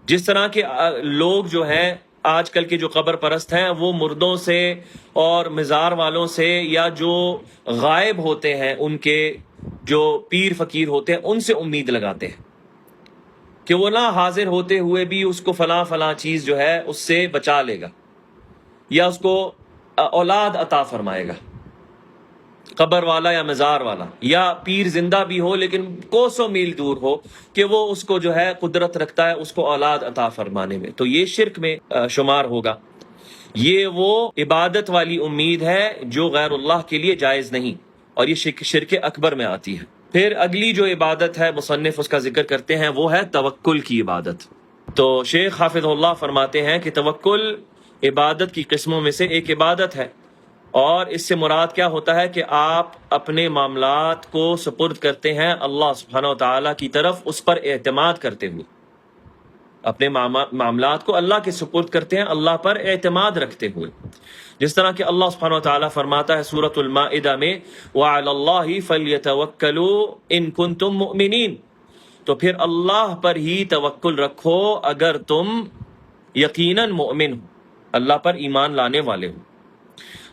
جس طرح کے لوگ جو ہیں آج کل کے جو قبر پرست ہیں، وہ مردوں سے اور مزار والوں سے، یا جو غائب ہوتے ہیں ان کے جو پیر فقیر ہوتے ہیں، ان سے امید لگاتے ہیں کہ وہ نہ حاضر ہوتے ہوئے بھی اس کو فلاں فلاں چیز جو ہے اس سے بچا لے گا، یا اس کو اولاد عطا فرمائے گا، قبر والا یا مزار والا، یا پیر زندہ بھی ہو لیکن کوسوں میل دور ہو، کہ وہ اس کو جو ہے قدرت رکھتا ہے اس کو اولاد عطا فرمانے میں. تو یہ شرک میں شمار ہوگا. یہ وہ عبادت والی امید ہے جو غیر اللہ کے لیے جائز نہیں، اور یہ شرک اکبر میں آتی ہے. پھر اگلی جو عبادت ہے مصنف اس کا ذکر کرتے ہیں وہ ہے توکل کی عبادت. تو شیخ حافظ اللہ فرماتے ہیں کہ توکل عبادت کی قسموں میں سے ایک عبادت ہے، اور اس سے مراد کیا ہوتا ہے کہ آپ اپنے معاملات کو سپرد کرتے ہیں اللہ سبحانہ و تعالیٰ کی طرف، اس پر اعتماد کرتے ہوئے اپنے معاملات کو اللہ کے سپرد کرتے ہیں، اللہ پر اعتماد رکھتے ہوئے. جس طرح کہ اللہ سبحانہ و تعالیٰ فرماتا ہے سورۃ المائدہ میں وَعَلَى اللَّهِ فَلْيَتَوَكَّلُوا إِن كُنتُم مُؤْمِنِينَ. تو پھر اللہ پر ہی توکل رکھو اگر تم یقیناً مؤمن ہو، اللہ پر ایمان لانے والے ہو.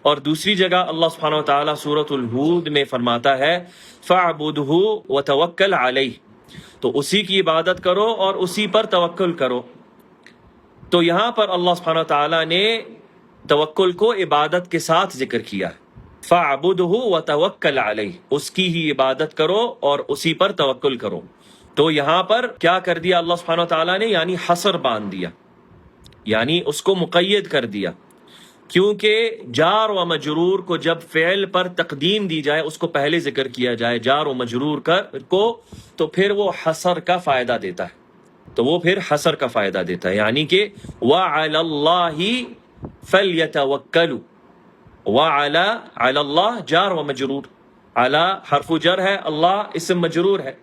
اور دوسری جگہ اللہ سبحانہ و تعالیٰ سورۃ الہود میں فرماتا ہے فَاعْبُدْهُ وَتَوَكَّلْ عَلَيْهِ. تو اسی کی عبادت کرو اور اسی پر توکل کرو. تو یہاں پر اللہ سبحانہ و تعالیٰ نے توکل کو عبادت کے ساتھ ذکر کیا ہے. فَاعْبُدْهُ وَتَوَكَّلْ عَلَيْهِ، اس کی ہی عبادت کرو اور اسی پر توکل کرو. تو یہاں پر کیا کر دیا اللہ سبحانہ و تعالیٰ نے؟ یعنی حصر باندھ دیا، یعنی اس کو مقید کر دیا. کیونکہ جار و مجرور کو جب فعل پر تقدیم دی جائے، اس کو پہلے ذکر کیا جائے جار و مجرور کو، تو پھر وہ حصر کا فائدہ دیتا ہے، تو وہ پھر حصر کا فائدہ دیتا ہے. یعنی کہ وَعَلَى اللَّهِ فَلْيَتَوَكَّلُوا، وَعَلَى اللہ جار و مجرور، علی حرف جر ہے، اللہ اسم مجرور ہے.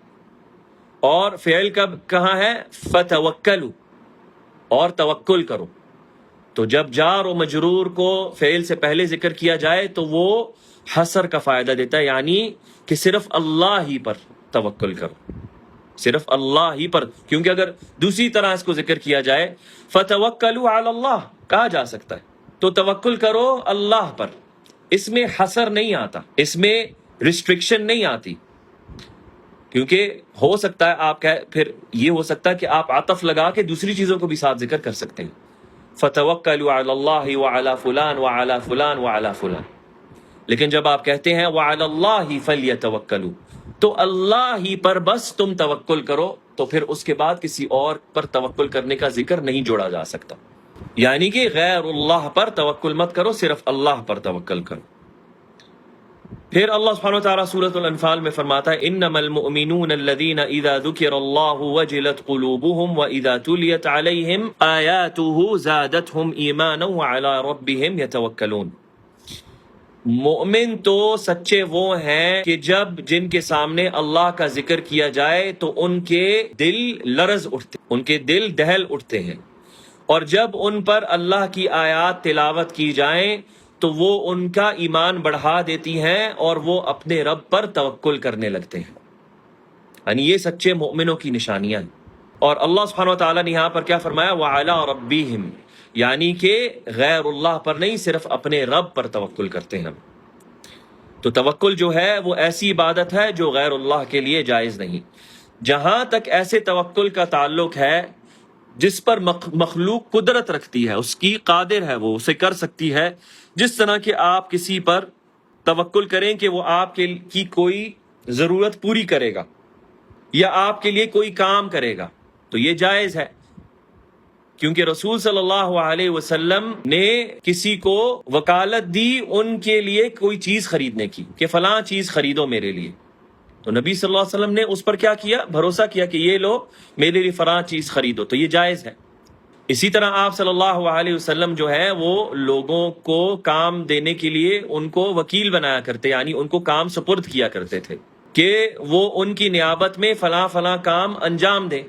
اور فعل کہاں ہے؟ فتوکلوا، اور توکل کرو. تو جب جار و مجرور کو فعل سے پہلے ذکر کیا جائے تو وہ حصر کا فائدہ دیتا ہے، یعنی کہ صرف اللہ ہی پر توکل کرو، صرف اللہ ہی پر. کیونکہ اگر دوسری طرح اس کو ذکر کیا جائے فتوکلوا علی اللہ کہا جا سکتا ہے، تو توکل کرو اللہ پر، اس میں حصر نہیں آتا، اس میں ریسٹرکشن نہیں آتی. کیونکہ ہو سکتا ہے آپ پھر یہ ہو سکتا ہے کہ آپ عطف لگا کے دوسری چیزوں کو بھی ساتھ ذکر کر سکتے ہیں، فتوکلوا علی اللہ وعلی فلان وعلی فلان وعلی فلان. لیکن جب آپ کہتے ہیں وعلی اللہ فلیتوکلوا، تو اللہ ہی پر بس تم توکل کرو، تو پھر اس کے بعد کسی اور پر توکل کرنے کا ذکر نہیں جوڑا جا سکتا. یعنی کہ غیر اللہ پر توکل مت کرو، صرف اللہ پر توکل کرو. پھر اللہ سبحانہ وتعالیٰ سورۃ الانفال میں فرماتا ہے انما المؤمنون الذین اذا ذکر اللہ وجلت قلوبهم واذا تلیت علیہم آیاتہ زادتہم ایمانا وعلی ربہم یتوکلون. مومن تو سچے وہ ہیں کہ جن کے سامنے اللہ کا ذکر کیا جائے تو ان کے دل لرز اٹھتے، ان کے دل دہل اٹھتے ہیں، اور جب ان پر اللہ کی آیات تلاوت کی جائیں تو وہ ان کا ایمان بڑھا دیتی ہیں اور وہ اپنے رب پر توکل کرنے لگتے ہیں. یعنی یہ سچے مومنوں کی نشانیاں ہیں. اور اللہ سبحانہ وتعالیٰ نے یہاں پر کیا فرمایا؟ وعلی ربہم، یعنی کہ غیر اللہ پر نہیں، صرف اپنے رب پر توکل کرتے ہیں. تو توکل جو ہے وہ ایسی عبادت ہے جو غیر اللہ کے لیے جائز نہیں. جہاں تک ایسے توکل کا تعلق ہے جس پر مخلوق قدرت رکھتی ہے، اس کی قادر ہے، وہ اسے کر سکتی ہے، جس طرح کہ آپ کسی پر توکل کریں کہ وہ آپ کی کوئی ضرورت پوری کرے گا یا آپ کے لیے کوئی کام کرے گا، تو یہ جائز ہے. کیونکہ رسول صلی اللہ علیہ وسلم نے کسی کو وکالت دی ان کے لیے کوئی چیز خریدنے کی، کہ فلاں چیز خریدو میرے لیے، تو نبی صلی اللہ علیہ وسلم نے اس پر کیا کیا؟ بھروسہ کیا کہ یہ لو میرے لیے فلاں چیز خریدو، تو یہ جائز ہے. اسی طرح آپ صلی اللہ علیہ وسلم جو ہے وہ لوگوں کو کام دینے کے لیے ان کو وکیل بنایا کرتے، یعنی ان کو کام سپرد کیا کرتے تھے کہ وہ ان کی نیابت میں فلاں فلاں کام انجام دیں.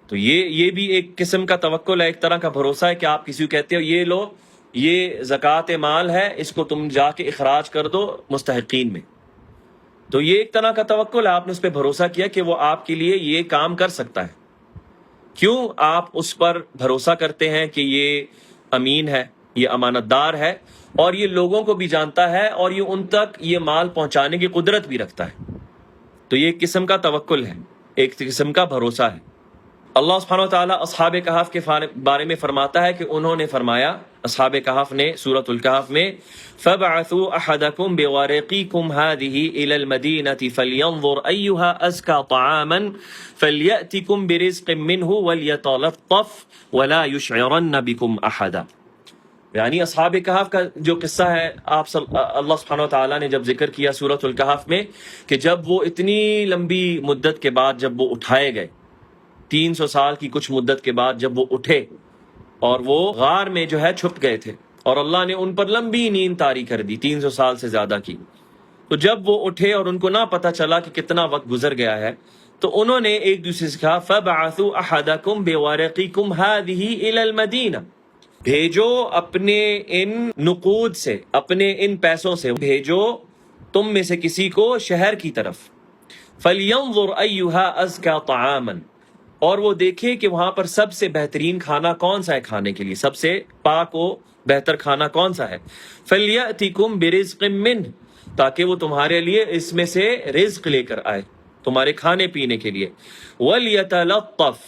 تو یہ بھی ایک قسم کا توکل ہے، ایک طرح کا بھروسہ ہے کہ آپ کسی کو کہتے ہو یہ لو، یہ زکوٰۃ مال ہے، اس کو تم جا کے اخراج کر دو مستحقین میں. تو یہ ایک طرح کا توکل ہے، آپ نے اس پہ بھروسہ کیا کہ وہ آپ کے لیے یہ کام کر سکتا ہے. کیوں آپ اس پر بھروسہ کرتے ہیں کہ یہ امین ہے، یہ امانت دار ہے، اور یہ لوگوں کو بھی جانتا ہے، اور یہ ان تک یہ مال پہنچانے کی قدرت بھی رکھتا ہے. تو یہ ایک قسم کا توکل ہے، ایک قسم کا بھروسہ ہے. اللہ سبحانہ وتعالیٰ اصحاب کہف کے بارے میں فرماتا ہے کہ انہوں نے فرمایا، اصحاب کہف نے سورۃ الکہف میں فَبْعَثُوا أَحَدَكُمْ بِوَارِقِكُمْ هَذِهِ إِلَى الْمَدِينَةِ فَلْيَنظُرْ أَيُّهَا أَزْكَى طَعَامًا فَلْيَأْتِكُمْ بِرِزْقٍ مِّنْهُ وَلْيَتَلَطَّفْ وَلَا يُشْعِرَنَّ بِكُمْ أَحَدًا. یعنی اصحاب کہف کا جو قصہ ہے، اللہ سبحانہ وتعالیٰ نے جب ذکر کیا سورۃ الکہف میں کہ جب وہ اتنی لمبی مدت کے بعد جب وہ اٹھائے گئے، 300 سال کی کچھ مدت کے بعد جب وہ اٹھے اور وہ غار میں جو ہے چھپ گئے تھے، اور اللہ نے ان پر لمبی نیند طاری کر دی 300 سال سے زیادہ کی. تو جب وہ اٹھے اور ان کو نہ پتہ چلا کہ کتنا وقت گزر گیا ہے، تو انہوں نے ایک دوسرے سے کہا فَبْعَثُوا أَحَدَكُمْ بِوَارِقِكُمْ هَذِهِ إِلَى الْمَدِينَةِ، بھیجو اپنے ان نقود سے، اپنے ان پیسوں سے بھیجو تم میں سے کسی کو شہر کی طرف. فَلْيَنظُرْ أَيُّهَا أَزْكَى طَعَامًا، اور وہ دیکھے کہ وہاں پر سب سے بہترین کھانا کون سا ہے، کھانے کے لیے سب سے پاک و بہتر کھانا کون سا ہے. فَلْيَأْتِكُمْ بِرِزْقٍ مِّنْهُ، تاکہ وہ تمہارے لیے اس میں سے رزق لے کر آئے تمہارے کھانے پینے کے لیے. وَلْيَتَلَطَّفْ،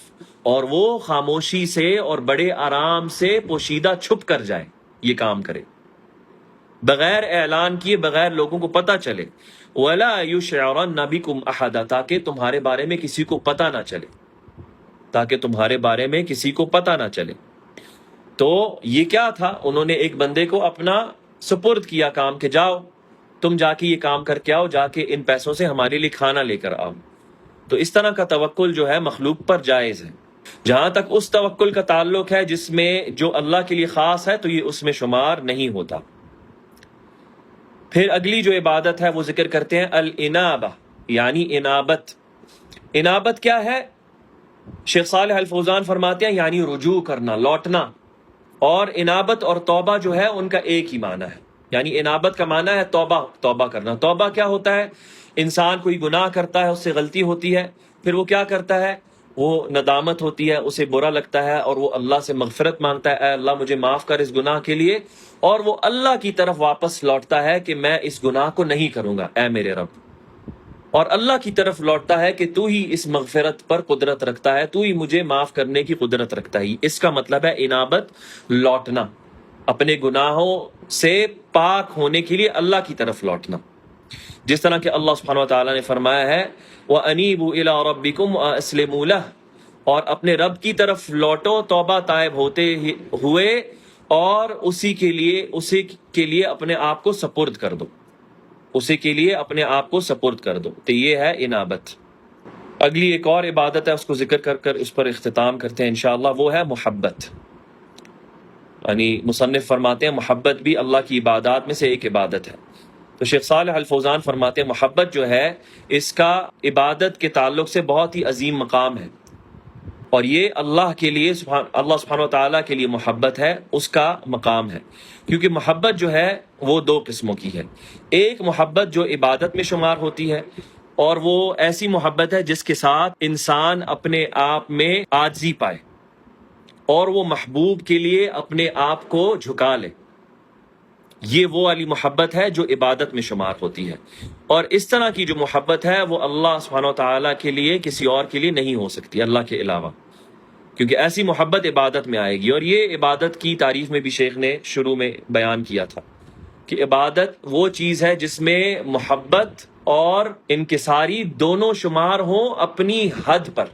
اور وہ خاموشی سے اور بڑے آرام سے پوشیدہ چھپ کر جائے، یہ کام کرے بغیر اعلان کیے، بغیر لوگوں کو پتہ چلے. وَلَا يُشْعِرَنَّ بِكُمْ أَحَدًا، تاکہ تمہارے بارے میں کسی کو پتہ نہ چلے، تاکہ تمہارے بارے میں کسی کو پتہ نہ چلے. تو یہ کیا تھا؟ انہوں نے ایک بندے کو اپنا سپرد کیا کام کہ جاؤ تم جا کے یہ کام کر کے آؤ، جا کے ان پیسوں سے ہمارے لیے کھانا لے کر آؤ. تو اس طرح کا توکل جو ہے مخلوق پر جائز ہے. جہاں تک اس توکل کا تعلق ہے جس میں جو اللہ کے لیے خاص ہے، تو یہ اس میں شمار نہیں ہوتا. پھر اگلی جو عبادت ہے وہ ذکر کرتے ہیں الانابہ، یعنی انابت. انابت کیا ہے؟ شیخ صالح الفوزان فرماتے ہیں یعنی رجوع کرنا، لوٹنا. اور انابت اور توبہ جو ہے ان کا ایک ہی معنی ہے. یعنی انابت کا معنی ہے توبہ کرنا. توبہ کیا ہوتا ہے؟ انسان کوئی گناہ کرتا ہے، اس سے غلطی ہوتی ہے، پھر وہ کیا کرتا ہے؟ وہ ندامت ہوتی ہے، اسے برا لگتا ہے اور وہ اللہ سے مغفرت مانگتا ہے، اے اللہ مجھے معاف کر اس گناہ کے لیے، اور وہ اللہ کی طرف واپس لوٹتا ہے کہ میں اس گناہ کو نہیں کروں گا اے میرے رب. اور اللہ کی طرف لوٹتا ہے کہ تو ہی اس مغفرت پر قدرت رکھتا ہے، تو ہی مجھے معاف کرنے کی قدرت رکھتا ہے. اس کا مطلب ہے انابت، لوٹنا، اپنے گناہوں سے پاک ہونے کے لیے اللہ کی طرف لوٹنا. جس طرح کہ اللہ سبحانہ وتعالیٰ نے فرمایا ہے وَأَنِيبُوا إِلَىٰ رَبِّكُمْ وَأَسْلِمُوا لَهُ، اور اپنے رب کی طرف لوٹو توبہ طائب ہوتے ہوئے اور اسی کے لیے اپنے آپ کو سپرد کر دو، اسی کے لیے اپنے آپ کو سپرد کر دو. تو یہ ہے انابت. اگلی ایک اور عبادت ہے، اس کو ذکر کر اس پر اختتام کرتے ہیں انشاءاللہ، وہ ہے محبت. یعنی مصنف فرماتے ہیں محبت بھی اللہ کی عبادات میں سے ایک عبادت ہے. تو شیخ صالح الفوزان فرماتے ہیں محبت جو ہے اس کا عبادت کے تعلق سے بہت ہی عظیم مقام ہے، اور یہ اللہ کے لیے اللہ سبحانہ وتعالیٰ کے لیے محبت ہے، اس کا مقام ہے. کیونکہ محبت جو ہے وہ دو قسموں کی ہے. ایک محبت جو عبادت میں شمار ہوتی ہے، اور وہ ایسی محبت ہے جس کے ساتھ انسان اپنے آپ میں عاجزی پائے اور وہ محبوب کے لیے اپنے آپ کو جھکا لے. یہ وہ والی محبت ہے جو عبادت میں شمار ہوتی ہے. اور اس طرح کی جو محبت ہے وہ اللہ سبحانہ وتعالیٰ کے لیے کسی اور کے لیے نہیں ہو سکتی اللہ کے علاوہ، کیونکہ ایسی محبت عبادت میں آئے گی. اور یہ عبادت کی تعریف میں بھی شیخ نے شروع میں بیان کیا تھا کہ عبادت وہ چیز ہے جس میں محبت اور انکساری دونوں شمار ہوں اپنی حد پر،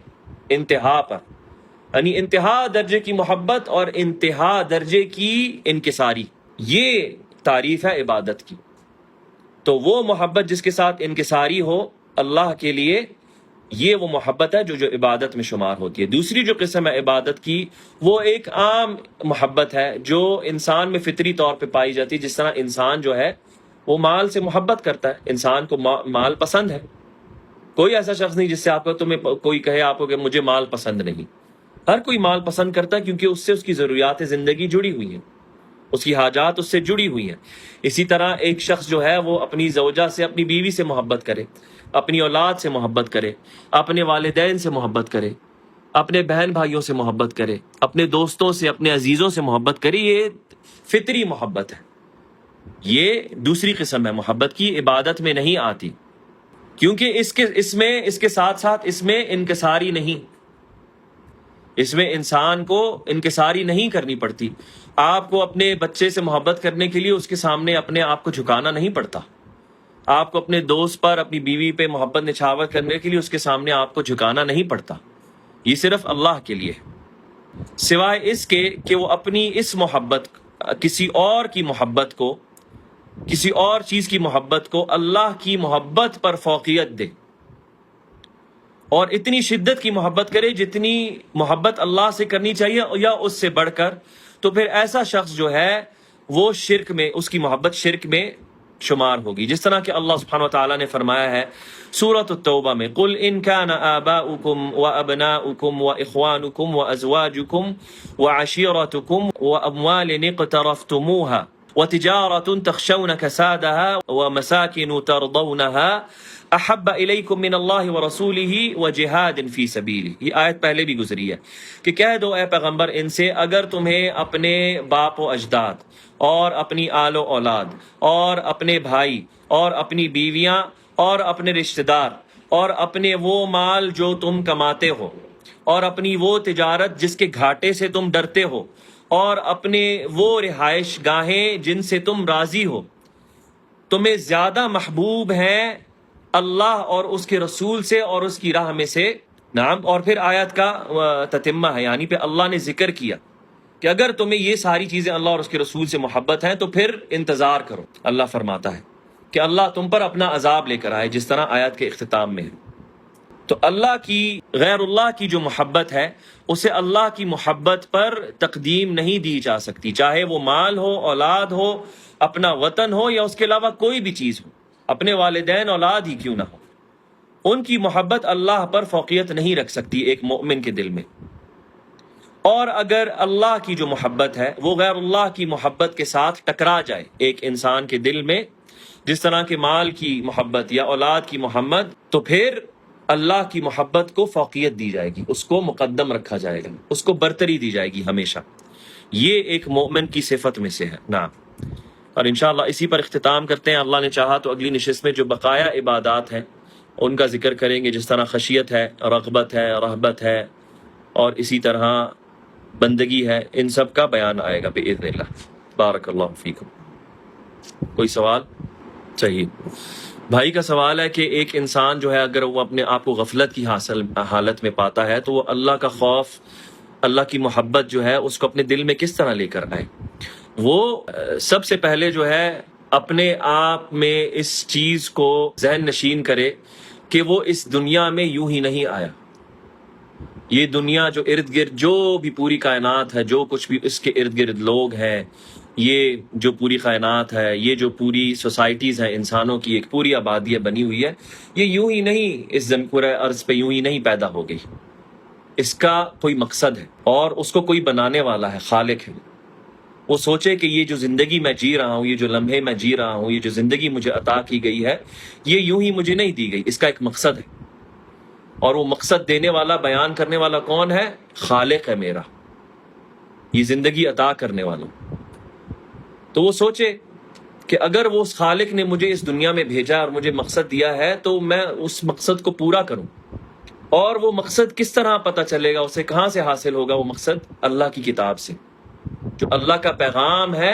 انتہا پر. یعنی انتہا درجے کی محبت اور انتہا درجے کی انکساری، یہ تعریف ہے عبادت کی. تو وہ محبت جس کے ساتھ انکساری ہو اللہ کے لیے، یہ وہ محبت ہے جو عبادت میں شمار ہوتی ہے. دوسری جو قسم ہے عبادت کی، وہ ایک عام محبت ہے جو انسان میں فطری طور پہ پائی جاتی ہے. جس طرح انسان جو ہے وہ مال سے محبت کرتا ہے، انسان کو مال پسند ہے. کوئی ایسا شخص نہیں جس سے تمہیں کوئی کہے آپ کو کہ مجھے مال پسند نہیں. ہر کوئی مال پسند کرتا ہے کیونکہ اس سے اس کی ضروریات زندگی جڑی ہوئی ہیں، اس کی حاجات اس سے جڑی ہوئی ہیں. اسی طرح ایک شخص جو ہے وہ اپنی زوجہ سے، اپنی بیوی سے محبت کرے، اپنی اولاد سے محبت کرے، اپنے والدین سے محبت کرے، اپنے بہن بھائیوں سے محبت کرے، اپنے دوستوں سے، اپنے عزیزوں سے محبت کرے، یہ فطری محبت ہے. یہ دوسری قسم ہے محبت کی، عبادت میں نہیں آتی، کیونکہ اس کے ساتھ ساتھ اس میں انکساری نہیں، اس میں انسان کو انکساری نہیں کرنی پڑتی. آپ کو اپنے بچے سے محبت کرنے کے لیے اس کے سامنے اپنے آپ کو جھکانا نہیں پڑتا. آپ کو اپنے دوست پر، اپنی بیوی پہ محبت نچھاور کرنے کے لیے اس کے سامنے آپ کو جھکانا نہیں پڑتا. یہ صرف اللہ کے لیے، سوائے اس کے کہ وہ اپنی اس محبت، کسی اور کی محبت کو، کسی اور چیز کی محبت کو اللہ کی محبت پر فوقیت دے اور اتنی شدت کی محبت کرے جتنی محبت اللہ سے کرنی چاہیے یا اس سے بڑھ کر. تو پھر ایسا شخص جو ہے وہ شرک میں، اس کی محبت شرک میں شمار ہوگی. جس طرح کہ اللہ سبحانہ وتعالیٰ نے فرمایا ہے سورۃ التوبہ میں قُلْ إِنْ كَانَ آبَاؤُكُمْ وَأَبْنَاؤُكُمْ وَإِخْوَانُكُمْ وَأَزْوَاجُكُمْ وَعَشِيرَتُكُمْ وَأَمْوَالٍ اقْتَرَفْتُمُوهَا وَتِجَارَةٌ تَخْشَوْنَ كَسَادَهَا وَمَسَاكِنُ تَرْضَوْنَهَا احب الیکم من اللہ ورسولہ وجہاد فی سبیلہ. یہ آیت پہلے بھی گزری ہے کہ کہہ دو اے پیغمبر ان سے، اگر تمہیں اپنے باپ و اجداد اور اپنی آل و اولاد اور اپنے بھائی اور اپنی بیویاں اور اپنے رشتہ دار اور اپنے وہ مال جو تم کماتے ہو اور اپنی وہ تجارت جس کے گھاٹے سے تم ڈرتے ہو اور اپنے وہ رہائش گاہیں جن سے تم راضی ہو، تمہیں زیادہ محبوب ہیں اللہ اور اس کے رسول سے اور اس کی راہ میں سے. نعم. اور پھر آیت کا تتمہ ہے، یعنی پہ اللہ نے ذکر کیا کہ اگر تمہیں یہ ساری چیزیں اللہ اور اس کے رسول سے محبت ہیں تو پھر انتظار کرو. اللہ فرماتا ہے کہ اللہ تم پر اپنا عذاب لے کر آئے، جس طرح آیت کے اختتام میں ہے. تو اللہ کی، غیر اللہ کی جو محبت ہے اسے اللہ کی محبت پر تقدیم نہیں دی جا سکتی، چاہے وہ مال ہو، اولاد ہو، اپنا وطن ہو یا اس کے علاوہ کوئی بھی چیز ہو، اپنے والدین اولاد ہی کیوں نہ ہو. ان کی محبت اللہ پر فوقیت نہیں رکھ سکتی ایک مومن کے دل میں. اور اگر اللہ کی جو محبت ہے وہ غیر اللہ کی محبت کے ساتھ ٹکرا جائے ایک انسان کے دل میں، جس طرح کہ مال کی محبت یا اولاد کی محبت، تو پھر اللہ کی محبت کو فوقیت دی جائے گی، اس کو مقدم رکھا جائے گا، اس کو برتری دی جائے گی ہمیشہ. یہ ایک مومن کی صفت میں سے ہے. نعم. اور انشاءاللہ اسی پر اختتام کرتے ہیں. اللہ نے چاہا تو اگلی نشست میں جو بقایا عبادات ہیں ان کا ذکر کریں گے، جس طرح خشیت ہے، رغبت ہے، رہبت ہے، اور اسی طرح بندگی ہے. ان سب کا بیان آئے گا باذن اللہ. بارک اللہ فیکم. کوئی سوال؟ صحیح. بھائی کا سوال ہے کہ ایک انسان جو ہے اگر وہ اپنے آپ کو غفلت کی حالت میں پاتا ہے تو وہ اللہ کا خوف، اللہ کی محبت جو ہے اس کو اپنے دل میں کس طرح لے کر آئے؟ وہ سب سے پہلے جو ہے اپنے آپ میں اس چیز کو ذہن نشین کرے کہ وہ اس دنیا میں یوں ہی نہیں آیا. یہ دنیا جو ارد گرد جو بھی پوری کائنات ہے، جو کچھ بھی اس کے ارد گرد لوگ ہیں، یہ جو پوری کائنات ہے، یہ جو پوری سوسائٹیز ہیں، انسانوں کی ایک پوری آبادی بنی ہوئی ہے، یہ یوں ہی نہیں اس پورے ارض پہ یوں ہی نہیں پیدا ہو گئی. اس کا کوئی مقصد ہے اور اس کو کوئی بنانے والا ہے، خالق ہے. وہ سوچے کہ یہ جو زندگی میں جی رہا ہوں، یہ جو لمحے میں جی رہا ہوں، یہ جو زندگی مجھے عطا کی گئی ہے، یہ یوں ہی مجھے نہیں دی گئی، اس کا ایک مقصد ہے. اور وہ مقصد دینے والا، بیان کرنے والا کون ہے؟ خالق ہے میرا، یہ زندگی عطا کرنے والا. تو وہ سوچے کہ اگر وہ اس خالق نے مجھے اس دنیا میں بھیجا اور مجھے مقصد دیا ہے تو میں اس مقصد کو پورا کروں. اور وہ مقصد کس طرح پتہ چلے گا، اسے کہاں سے حاصل ہوگا وہ مقصد؟ اللہ کی کتاب سے، جو اللہ کا پیغام ہے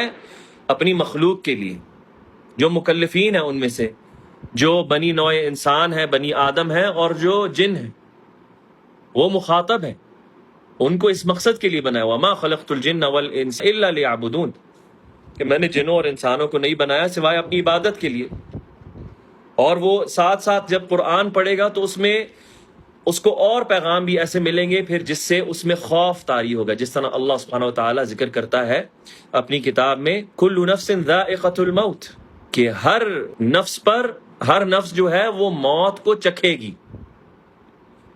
اپنی مخلوق کے لیے. جو مکلفین ہیں ان میں سے، جو بنی نوع انسان ہیں، بنی آدم ہیں، اور جو جن ہیں، وہ مخاطب ہیں. ان کو اس مقصد کے لیے بنایا. وَمَا خَلَقْتُ الْجِنَّ وَالْإِنسَ إِلَّا لِيَعْبُدُونَ، کہ میں نے جنوں اور انسانوں کو نہیں بنایا سوائے اپنی عبادت کے لیے. اور وہ ساتھ ساتھ جب قرآن پڑھے گا تو اس میں اس کو اور پیغام بھی ایسے ملیں گے پھر جس سے اس میں خوف طاری ہوگا. جس طرح اللہ سبحانہ و تعالیٰ ذکر کرتا ہے اپنی کتاب میں کُلُّ نَفْسٍ ذَائِقَةُ الْمَوْتِ، کہ ہر نفس جو ہے وہ موت کو چکھے گی،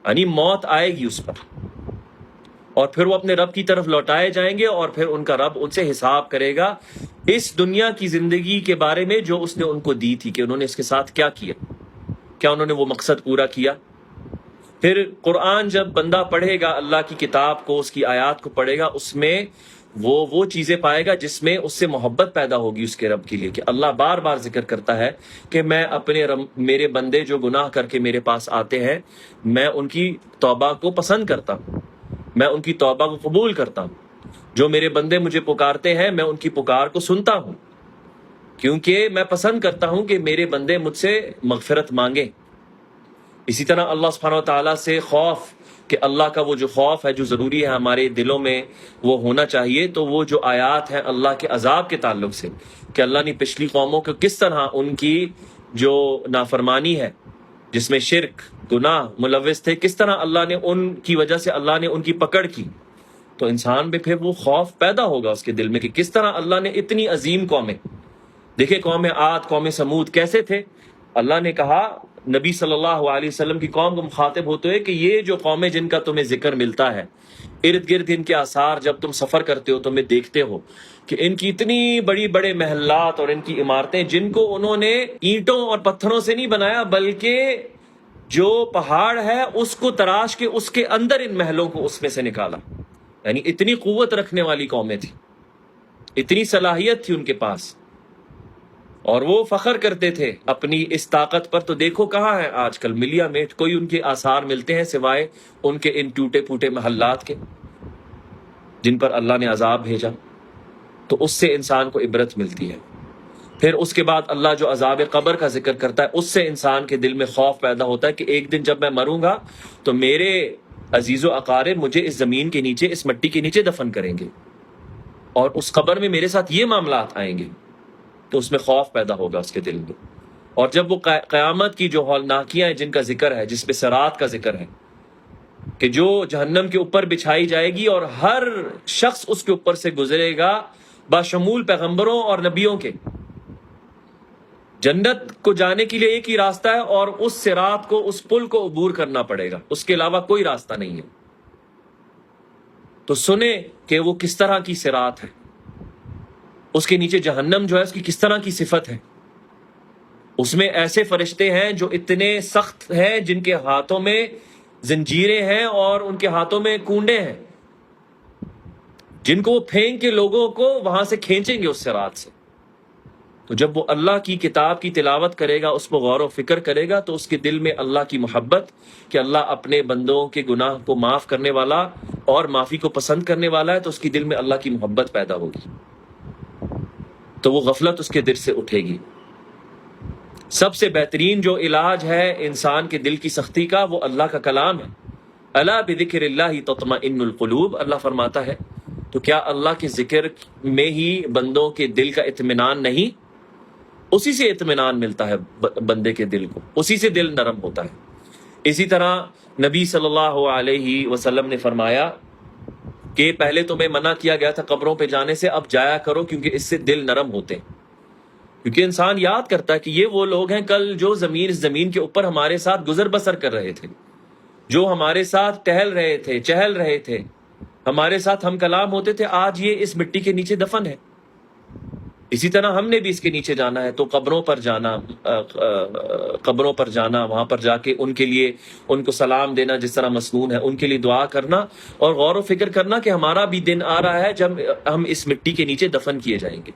یعنی موت آئے گی اس پر، اور پھر وہ اپنے رب کی طرف لوٹائے جائیں گے اور پھر ان کا رب ان سے حساب کرے گا اس دنیا کی زندگی کے بارے میں جو اس نے ان کو دی تھی، کہ انہوں نے اس کے ساتھ کیا کیا، کیا انہوں نے وہ مقصد پورا کیا. پھر قرآن جب بندہ پڑھے گا، اللہ کی کتاب کو، اس کی آیات کو پڑھے گا، اس میں وہ چیزیں پائے گا جس میں اس سے محبت پیدا ہوگی اس کے رب کے لیے. کہ اللہ بار بار ذکر کرتا ہے کہ میں میرے بندے جو گناہ کر کے میرے پاس آتے ہیں، میں ان کی توبہ کو پسند کرتا ہوں، میں ان کی توبہ کو قبول کرتا ہوں. جو میرے بندے مجھے پکارتے ہیں میں ان کی پکار کو سنتا ہوں، کیونکہ میں پسند کرتا ہوں کہ میرے بندے مجھ سے مغفرت مانگیں. اسی طرح اللہ سبحانہ و تعالیٰ سے خوف، کہ اللہ کا وہ جو خوف ہے جو ضروری ہے ہمارے دلوں میں وہ ہونا چاہیے. تو وہ جو آیات ہیں اللہ کے عذاب کے تعلق سے، کہ اللہ نے پچھلی قوموں کو کس طرح ان کی جو نافرمانی ہے جس میں شرک، گناہ ملوث تھے، کس طرح اللہ نے ان کی وجہ سے اللہ نے ان کی پکڑ کی. تو انسان میں پھر وہ خوف پیدا ہوگا اس کے دل میں کہ کس طرح اللہ نے اتنی عظیم قومیں، دیکھیں قوم عاد، قوم سمود کیسے تھے. اللہ نے کہا نبی صلی اللہ علیہ وسلم کی قوم کو مخاطب ہوتے ہوئے کہ یہ جو قومیں جن کا تمہیں ذکر ملتا ہے، ارد گرد ان کے آثار جب تم سفر کرتے ہو تمہیں دیکھتے ہو کہ ان کی اتنی بڑی بڑے محلات اور ان کی عمارتیں جن کو انہوں نے اینٹوں اور پتھروں سے نہیں بنایا بلکہ جو پہاڑ ہے اس کو تراش کے اس کے اندر ان محلوں کو اس میں سے نکالا. یعنی اتنی قوت رکھنے والی قومیں تھیں، اتنی صلاحیت تھی ان کے پاس، اور وہ فخر کرتے تھے اپنی اس طاقت پر. تو دیکھو کہاں ہے آج کل، ملیا میٹ کوئی ان کے آثار ملتے ہیں سوائے ان کے ان ٹوٹے پھوٹے محلات کے جن پر اللہ نے عذاب بھیجا. تو اس سے انسان کو عبرت ملتی ہے. پھر اس کے بعد اللہ جو عذاب قبر کا ذکر کرتا ہے، اس سے انسان کے دل میں خوف پیدا ہوتا ہے کہ ایک دن جب میں مروں گا تو میرے عزیز و اقارب مجھے اس زمین کے نیچے، اس مٹی کے نیچے دفن کریں گے، اور اس قبر میں میرے ساتھ یہ معاملات آئیں گے. تو اس میں خوف پیدا ہوگا اس کے دل میں. اور جب وہ قیامت کی جو ہولناکیاں ہیں جن کا ذکر ہے، جس پہ صراط کا ذکر ہے، کہ جو جہنم کے اوپر بچھائی جائے گی اور ہر شخص اس کے اوپر سے گزرے گا باشمول پیغمبروں اور نبیوں کے. جنت کو جانے کے لیے ایک ہی راستہ ہے، اور اس صراط کو، اس پل کو عبور کرنا پڑے گا، اس کے علاوہ کوئی راستہ نہیں ہے۔ تو سنیں کہ وہ کس طرح کی صراط ہے، اس کے نیچے جہنم جو ہے اس کی کس طرح کی صفت ہے۔ اس میں ایسے فرشتے ہیں جو اتنے سخت ہیں، جن کے ہاتھوں میں زنجیریں ہیں اور ان کے ہاتھوں میں کونڈے ہیں، جن کو وہ پھینک کے لوگوں کو وہاں سے کھینچیں گے اس صراط سے۔ تو جب وہ اللہ کی کتاب کی تلاوت کرے گا، اس پر غور و فکر کرے گا، تو اس کے دل میں اللہ کی محبت، کہ اللہ اپنے بندوں کے گناہ کو معاف کرنے والا اور معافی کو پسند کرنے والا ہے، تو اس کے دل میں اللہ کی محبت پیدا ہوگی، تو وہ غفلت اس کے دل سے اٹھے گی۔ سب سے بہترین جو علاج ہے انسان کے دل کی سختی کا، وہ اللہ کا کلام ہے۔ الا بذکر اللہ تطمئن القلوب، اللہ فرماتا ہے تو کیا اللہ کے ذکر میں ہی بندوں کے دل کا اطمینان نہیں؟ اسی سے اطمینان ملتا ہے بندے کے دل کو، اسی سے دل نرم ہوتا ہے۔ اسی طرح نبی صلی اللہ علیہ وسلم نے فرمایا کہ پہلے تمہیں منع کیا گیا تھا قبروں پہ جانے سے، اب جایا کرو، کیونکہ اس سے دل نرم ہوتے ہیں۔ کیونکہ انسان یاد کرتا ہے کہ یہ وہ لوگ ہیں کل جو زمین کے اوپر ہمارے ساتھ گزر بسر کر رہے تھے، جو ہمارے ساتھ ٹہل رہے تھے، چہل رہے تھے، ہمارے ساتھ ہم کلام ہوتے تھے، آج یہ اس مٹی کے نیچے دفن ہے۔ اسی طرح ہم نے بھی اس کے نیچے جانا ہے، تو قبروں پر جانا، وہاں پر جا کے ان کے لیے ان کو سلام دینا جس طرح مسنون ہے، ان کے لیے دعا کرنا، اور غور و فکر کرنا کہ ہمارا بھی دن آ رہا ہے جب ہم اس مٹی کے نیچے دفن کیے جائیں گے۔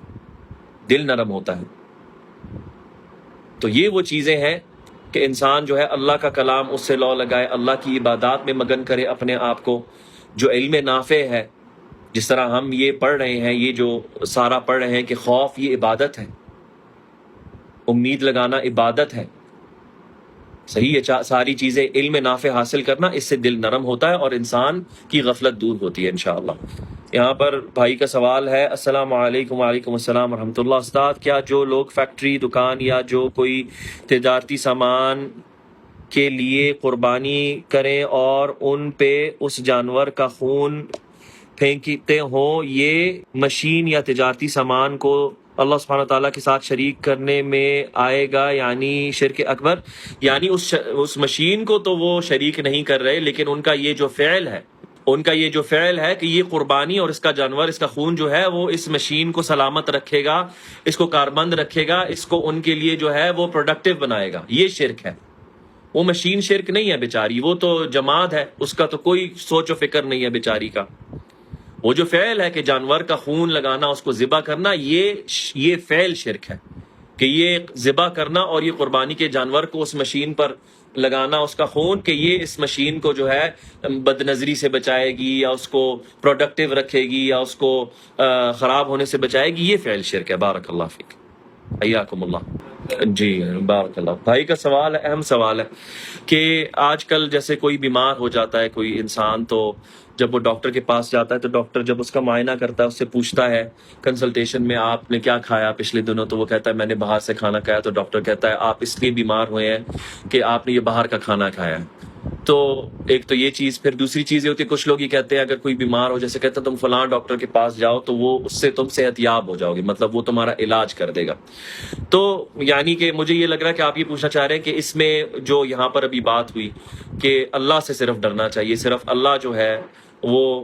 دل نرم ہوتا ہے۔ تو یہ وہ چیزیں ہیں کہ انسان جو ہے اللہ کا کلام اس سے لو لگائے، اللہ کی عبادات میں مگن کرے اپنے آپ کو، جو علم نافع ہے، جس طرح ہم یہ پڑھ رہے ہیں، یہ جو سارا پڑھ رہے ہیں کہ خوف یہ عبادت ہے، امید لگانا عبادت ہے، صحیح ہے، ساری چیزیں علم نافع حاصل کرنا، اس سے دل نرم ہوتا ہے اور انسان کی غفلت دور ہوتی ہے انشاءاللہ۔ یہاں پر بھائی کا سوال ہے، السلام علیکم۔ وعلیکم السلام ورحمۃ اللہ۔ استاد، کیا جو لوگ فیکٹری، دکان یا جو کوئی تجارتی سامان کے لیے قربانی کریں اور ان پہ اس جانور کا خون پھینکتے ہوں، یہ مشین یا تجارتی سامان کو اللہ سبحانہ تعالیٰ کے ساتھ شریک کرنے میں آئے گا، یعنی شرک اکبر؟ یعنی اس مشین کو تو وہ شریک نہیں کر رہے، لیکن ان کا یہ جو فعل ہے کہ یہ قربانی اور اس کا جانور، اس کا خون جو ہے، وہ اس مشین کو سلامت رکھے گا، اس کو کاربند رکھے گا، اس کو ان کے لیے جو ہے وہ پروڈکٹیو بنائے گا، یہ شرک ہے۔ وہ مشین شرک نہیں ہے بیچاری، وہ تو جماد ہے، اس کا تو کوئی سوچ و فکر نہیں ہے بیچاری کا۔ وہ جو فعل ہے کہ جانور کا خون لگانا، اس کو ذبح کرنا، یہ فعل شرک ہے، کہ یہ ذبح کرنا اور یہ قربانی کے جانور کو اس مشین پر لگانا، اس کا خون، کہ یہ اس مشین کو جو ہے بد نظری سے بچائے گی، یا اس کو پروڈکٹیو رکھے گی، یا اس کو خراب ہونے سے بچائے گی، یہ فعل شرک ہے۔ بارک اللہ فیک، حیاکم اللہ۔ جی بارک اللہ۔ بھائی کا سوال ہے، اہم سوال ہے، کہ آج کل جیسے کوئی بیمار ہو جاتا ہے کوئی انسان، تو جب وہ ڈاکٹر کے پاس جاتا ہے تو ڈاکٹر جب اس کا معائنہ کرتا ہے، اس سے پوچھتا ہے کنسلٹیشن میں، آپ نے کیا کھایا پچھلے دنوں؟ تو وہ کہتا ہے میں نے باہر سے کھانا کھایا۔ تو ڈاکٹر کہتا ہے آپ اس لیے بیمار ہوئے ہیں کہ آپ نے یہ باہر کا کھانا کھایا ہے۔ تو ایک تو یہ چیز، پھر دوسری چیز یہ ہوتی ہے، کچھ لوگ یہ کہتے ہیں اگر کوئی بیمار ہو، جیسے کہتا ہے تم فلاں ڈاکٹر کے پاس جاؤ تو وہ اس سے تم صحت یاب ہو جاؤ گے، مطلب وہ تمہارا علاج کر دے گا۔ تو یعنی کہ مجھے یہ لگ رہا ہے کہ آپ یہ پوچھنا چاہ رہے ہیں کہ اس میں جو یہاں پر ابھی بات ہوئی کہ اللہ سے صرف ڈرنا چاہیے، صرف اللہ جو ہے وہ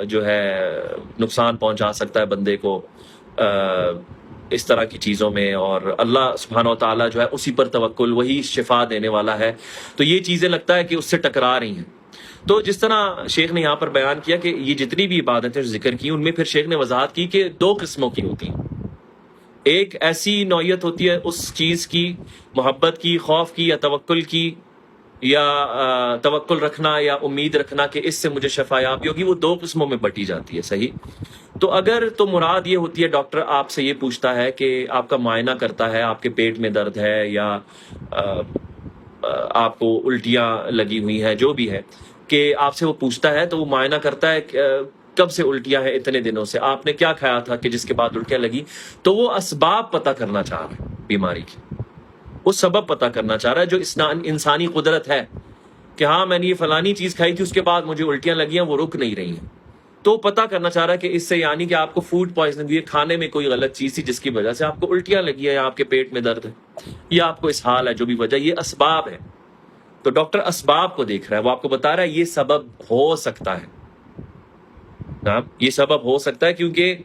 جو ہے نقصان پہنچا سکتا ہے بندے کو اس طرح کی چیزوں میں، اور اللہ سبحانہ و تعالیٰ جو ہے اسی پر توکل، وہی شفا دینے والا ہے۔ تو یہ چیزیں لگتا ہے کہ اس سے ٹکرا رہی ہیں۔ تو جس طرح شیخ نے یہاں پر بیان کیا کہ یہ جتنی بھی عبادتیں ذکر کی، ان میں پھر شیخ نے وضاحت کی کہ دو قسموں کی ہوتی ہیں۔ ایک ایسی نوعیت ہوتی ہے اس چیز کی، محبت کی، خوف کی، یا توکل کی، یا توکل رکھنا یا امید رکھنا کہ اس سے مجھے شفا یابی ہوگی، وہ دو قسموں میں بٹی جاتی ہے، صحیح؟ تو اگر تو مراد یہ ہوتی ہے، ڈاکٹر آپ سے یہ پوچھتا ہے کہ آپ کا معائنہ کرتا ہے، آپ کے پیٹ میں درد ہے یا آپ کو الٹیاں لگی ہوئی ہیں، جو بھی ہے، کہ آپ سے وہ پوچھتا ہے، تو وہ معائنہ کرتا ہے کب سے الٹیاں ہیں، اتنے دنوں سے، آپ نے کیا کھایا تھا کہ جس کے بعد الٹیاں لگی؟ تو وہ اسباب پتہ کرنا چاہ رہا ہے بیماری کی، وہ سبب پتہ کرنا چاہ رہا ہے جو انسانی قدرت ہے، کہ ہاں میں نے یہ فلانی چیز کھائی تھی، اس کے بعد مجھے الٹیاں لگی ہیں، وہ رک نہیں رہی ہیں۔ تو پتہ کرنا چاہ رہا ہے کہ اس سے یعنی کہ آپ کو فوڈ پوائزننگ ہوئی ہے، کھانے میں کوئی غلط چیز تھی جس کی وجہ سے آپ کو الٹیاں لگی ہیں یا آپ کے پیٹ میں درد ہے۔ یہ آپ کو اسہال ہے، جو بھی وجہ، یہ اسباب ہے. تو ڈاکٹر اسباب کو دیکھ رہا ہے، وہ آپ کو بتا رہا ہے یہ سبب ہو سکتا ہے. یہ سبب ہو سکتا ہے کیونکہ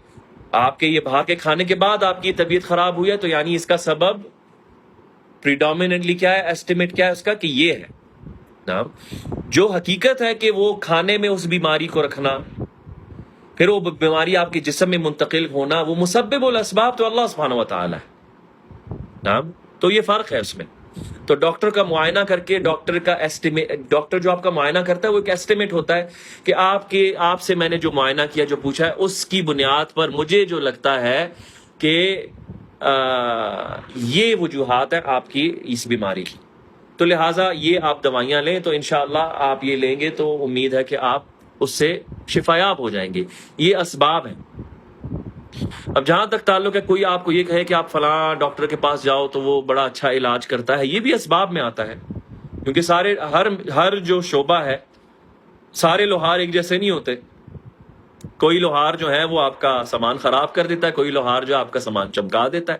آپ کے یہ باہر کے کھانے کے بعد آپ کی طبیعت خراب ہوئی ہے، تو یعنی اس کا سبب پریڈومیننٹلی کیا ہے، ایسٹیمیٹ کیا ہے اس کا، کہ یہ ہے. جو حقیقت ہے کہ وہ کھانے میں اس بیماری کو رکھنا، پھر وہ بیماری آپ کے جسم میں منتقل ہونا، وہ مسبب الاسباب تو اللہ سبحانہ و تعالی ہے. تو یہ فرق ہے اس میں. تو ڈاکٹر کا معائنہ کر کے، ڈاکٹر کا ایسٹیمیٹ، ڈاکٹر جو آپ کا معائنہ کرتا ہے وہ ایک ایسٹیمیٹ ہوتا ہے کہ آپ سے میں نے جو معائنہ کیا، جو پوچھا ہے، اس کی بنیاد پر مجھے جو لگتا ہے کہ یہ وجوہات ہیں آپ کی اس بیماری کی، تو لہٰذا یہ آپ دوائیاں لیں. تو انشاءاللہ آپ یہ لیں گے تو امید ہے کہ آپ اس سے شفایاب ہو جائیں گے. یہ اسباب ہیں. اب جہاں تک تعلق ہے کوئی آپ کو یہ کہے کہ آپ فلاں ڈاکٹر کے پاس جاؤ تو وہ بڑا اچھا علاج کرتا ہے، یہ بھی اسباب میں آتا ہے. کیونکہ ہر جو شعبہ ہے، سارے لوہار ایک جیسے نہیں ہوتے. کوئی لوہار جو ہے وہ آپ کا سامان خراب کر دیتا ہے، کوئی لوہار جو آپ کا سامان چمکا دیتا ہے،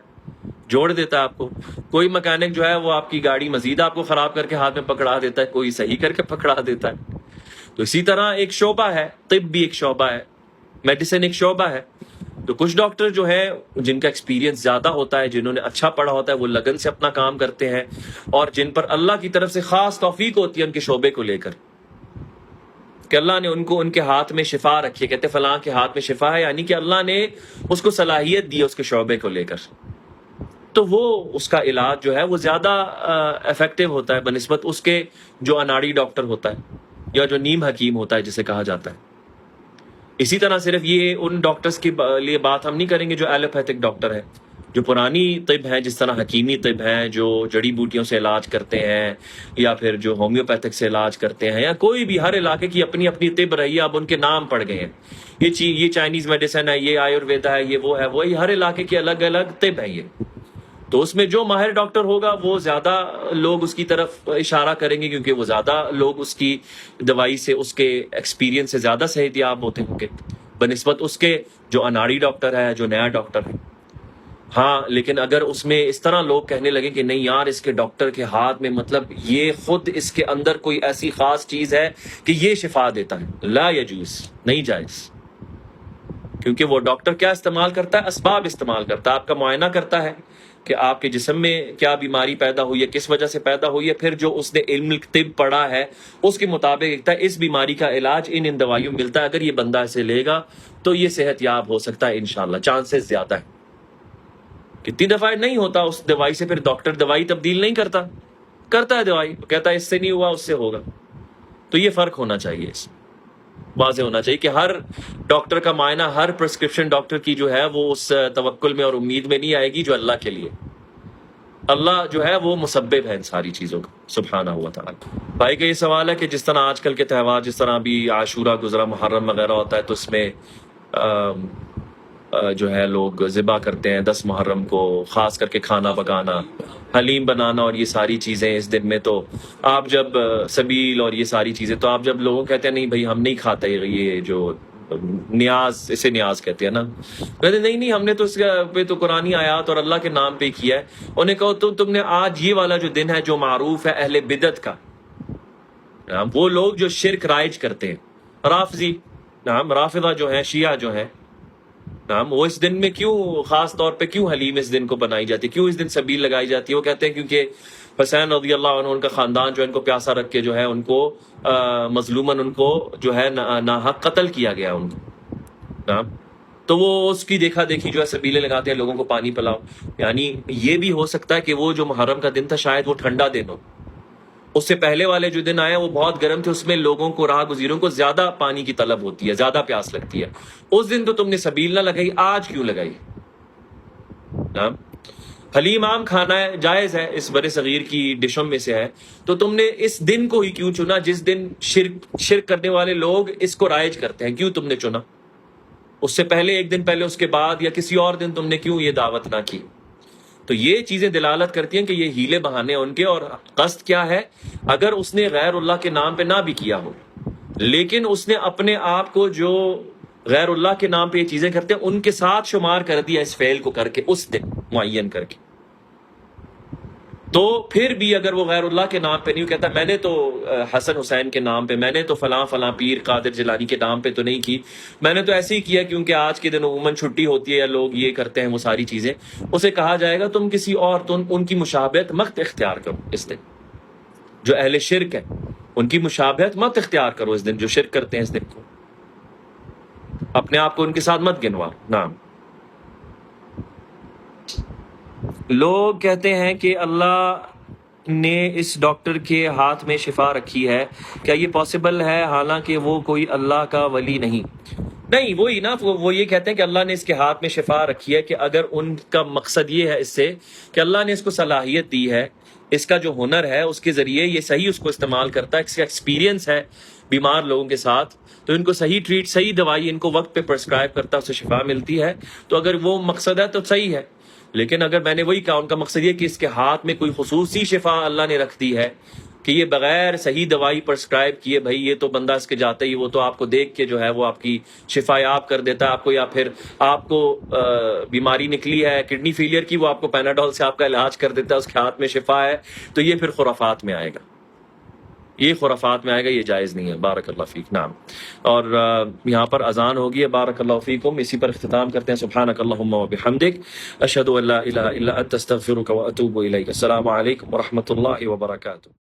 جوڑ دیتا ہے آپ کو. کوئی میکینک جو ہے وہ آپ کی گاڑی مزید آپ کو خراب کر کے ہاتھ میں پکڑا دیتا ہے، کوئی صحیح کر کے پکڑا دیتا ہے. تو اسی طرح ایک شعبہ ہے، طب بھی ایک شعبہ ہے، میڈیسن ایک شعبہ ہے. تو کچھ ڈاکٹر جو ہیں جن کا ایکسپیرینس زیادہ ہوتا ہے، جنہوں نے اچھا پڑھا ہوتا ہے، وہ لگن سے اپنا کام کرتے ہیں، اور جن پر اللہ کی طرف سے خاص توفیق ہوتی ہے ان کے شعبے کو لے کر، کہ اللہ نے ان کو ان کے ہاتھ میں شفا رکھی ہے. کہتے فلاں کے ہاتھ میں شفا ہے، یعنی کہ اللہ نے اس کو صلاحیت دی ہے اس کے شعبے کو لے کر. تو وہ اس کا علاج جو ہے وہ زیادہ افیکٹو ہوتا ہے بنسبت اس کے جو اناڑی ڈاکٹر ہوتا ہے یا جو نیم حکیم ہوتا ہے جسے کہا جاتا ہے. اسی طرح صرف یہ ان ڈاکٹرز کے لیے بات ہم نہیں کریں گے جو ایلوپیتھک ڈاکٹر ہیں، جو پرانی طب ہے، جس طرح حکیمی طب ہے، جو جڑی بوٹیوں سے علاج کرتے ہیں، یا پھر جو ہومیوپیتھک سے علاج کرتے ہیں، یا کوئی بھی، ہر علاقے کی اپنی اپنی طب رہی ہے. اب ان کے نام پڑ گئے ہیں، یہ چائنیز میڈیسن ہے، یہ آیورویدا ہے، یہ وہ ہے، وہی ہر علاقے کی الگ الگ طب ہے. یہ تو اس میں جو ماہر ڈاکٹر ہوگا وہ زیادہ لوگ اس کی طرف اشارہ کریں گے، کیونکہ وہ زیادہ لوگ اس کی دوائی سے، اس کے ایکسپیرینس سے زیادہ صحت یاب ہوتے ہوں گے بنسبت اس کے جو اناڑی ڈاکٹر ہے، جو نیا ڈاکٹر ہے. ہاں لیکن اگر اس میں اس طرح لوگ کہنے لگے کہ نہیں یار اس کے ڈاکٹر کے ہاتھ میں، مطلب یہ خود اس کے اندر کوئی ایسی خاص چیز ہے کہ یہ شفا دیتا ہے، لا یجوز، نہیں جائز. کیونکہ وہ ڈاکٹر کیا استعمال کرتا ہے؟ اسباب استعمال کرتا ہے. آپ کا معائنہ کرتا ہے کہ آپ کے جسم میں کیا بیماری پیدا ہوئی ہے، کس وجہ سے پیدا ہوئی ہے، پھر جو اس نے علم طب پڑھا ہے اس کے مطابق لکھتا ہے اس بیماری کا علاج ان دوائیوں ملتا ہے، اگر یہ بندہ اسے لے گا تو یہ صحت یاب ہو سکتا ہے انشاءاللہ. چانسز زیادہ ہے. کتنی دفعہ نہیں ہوتا اس دوائی سے پھر ڈاکٹر دوائی تبدیل نہیں کرتا ہے دوائی، کہتا ہے اس سے نہیں ہوا اس سے ہوگا. تو یہ فرق ہونا چاہیے، اس واضح ہونا چاہیے کہ ہر ڈاکٹر کا معائنہ، ہر پرسکرپشن ڈاکٹر کی جو ہے وہ اس توکل میں اور امید میں نہیں آئے گی جو اللہ کے لیے. اللہ جو ہے وہ مسبب ہے ان ساری چیزوں کا سبحانہ و تعالی. بھائی کا یہ سوال ہے کہ جس طرح آج کل کے تہوار، جس طرح ابھی عاشورہ گزرا، محرم وغیرہ ہوتا ہے، تو اس میں جو ہے لوگ ذبح کرتے ہیں 10 محرم کو، خاص کر کے کھانا پکانا، حلیم بنانا اور یہ ساری چیزیں اس دن میں. تو آپ جب سبیل اور یہ ساری چیزیں، تو آپ جب لوگوں کہتے ہیں نہیں بھائی ہم نہیں کھاتے، یہ جو نیاز، اسے نیاز کہتے ہیں نا، کہتے نہیں ہم نے تو اس پہ تو قرآنی آیات اور اللہ کے نام پہ کیا ہے. انہیں کہو تم نے آج یہ والا جو دن ہے جو معروف ہے اہل بدعت کا، وہ لوگ جو شرک رائج کرتے ہیں، رافضی، رافضہ جو ہیں، شیعہ جو ہیں، وہ اس دن میں کیوں خاص طور پہ کیوں حلیم اس دن کو بنائی جاتی ہے، کیوں اس دن سبیل لگائی جاتی ہے؟ وہ کہتے ہیں کیونکہ حسین رضی اللہ عنہ، ان کا خاندان جو ان کو پیاسا رکھ کے جو ہے ان کو مظلوماً ان کو جو ہے ناحق قتل کیا گیا ان کو. تو وہ اس کی دیکھا دیکھی جو ہے سبیلیں لگاتے ہیں، لوگوں کو پانی پلاؤ. یعنی یہ بھی ہو سکتا ہے کہ وہ جو محرم کا دن تھا شاید وہ ٹھنڈا دن ہو، اس سے پہلے والے جو دن آئے وہ بہت گرم تھے، اس میں لوگوں کو، راہ گزیروں کو زیادہ پانی کی طلب ہوتی ہے، زیادہ پیاس لگتی ہے. اس دن تو تم نے سبیل نہ لگائی، آج کیوں لگائی؟ حلیم عام کھانا ہے، جائز ہے، اس بر صغیر کی ڈشوں میں سے ہے، تو تم نے اس دن کو ہی کیوں چنا جس دن شرک کرنے والے لوگ اس کو رائج کرتے ہیں؟ کیوں تم نے چنا؟ اس سے پہلے، ایک دن پہلے، اس کے بعد، یا کسی اور دن تم نے کیوں یہ دعوت نہ کی؟ تو یہ چیزیں دلالت کرتی ہیں کہ یہ ہیلے بہانے ان کے، اور قصد کیا ہے؟ اگر اس نے غیر اللہ کے نام پہ نہ بھی کیا ہو، لیکن اس نے اپنے آپ کو جو غیر اللہ کے نام پہ یہ چیزیں کرتے ہیں ان کے ساتھ شمار کر دیا اس فعل کو کر کے، اس دن معین کر کے. تو پھر بھی اگر وہ غیر اللہ کے نام پہ نہیں کہتا میں نے تو حسن حسین کے نام پہ، میں نے تو فلاں فلاں پیر قادر جیلانی کے نام پہ تو نہیں کی، میں نے تو ایسے ہی کیا کیونکہ آج کے دن عموماً چھٹی ہوتی ہے یا لوگ یہ کرتے ہیں وہ ساری چیزیں، اسے کہا جائے گا تم کسی اور ان کی مشابہت مت اختیار کرو اس دن، جو اہل شرک ہے ان کی مشابہت مت اختیار کرو اس دن، جو شرک کرتے ہیں اس دن کو، اپنے آپ کو ان کے ساتھ مت گنوا۔ نام لوگ کہتے ہیں کہ اللہ نے اس ڈاکٹر کے ہاتھ میں شفا رکھی ہے، کیا یہ پاسبل ہے حالانکہ وہ کوئی اللہ کا ولی نہیں وہی نا، وہ یہ کہتے ہیں کہ اللہ نے اس کے ہاتھ میں شفا رکھی ہے، کہ اگر ان کا مقصد یہ ہے اس سے کہ اللہ نے اس کو صلاحیت دی ہے، اس کا جو ہنر ہے اس کے ذریعے یہ صحیح اس کو استعمال کرتا ہے، اس کا ایکسپیرینس ہے بیمار لوگوں کے ساتھ، تو ان کو صحیح ٹریٹ، صحیح دوائی ان کو وقت پہ پرسکرائب کرتا ہے، اسے شفا ملتی ہے، تو اگر وہ مقصد ہے تو صحیح ہے۔ لیکن اگر میں نے وہی کہا ان کا مقصد یہ کہ اس کے ہاتھ میں کوئی خصوصی شفا اللہ نے رکھ دی ہے کہ یہ بغیر صحیح دوائی پرسکرائب کیے، بھائی یہ تو بندہ اس کے جاتا ہی وہ تو آپ کو دیکھ کے جو ہے وہ آپ کی شفا یاب کر دیتا ہے آپ کو، یا پھر آپ کو بیماری نکلی ہے کڈنی فیلئر کی، وہ آپ کو پیناڈول سے آپ کا علاج کر دیتا ہے، اس کے ہاتھ میں شفا ہے، تو یہ پھر خرافات میں آئے گا، یہ خرافات میں آئے گا، یہ جائز نہیں ہے۔ بارک اللہ فیک۔ نام اور یہاں پر اذان ہوگی ہے، بارک اللہ فیکم، اسی پر اختتام کرتے ہیں۔ سبحانک اللہم و بحمدک، اشہد ان لا الہ الا انت، استغفرک و اتوب الیک۔ السلام علیکم ورحمۃ اللہ وبرکاتہ۔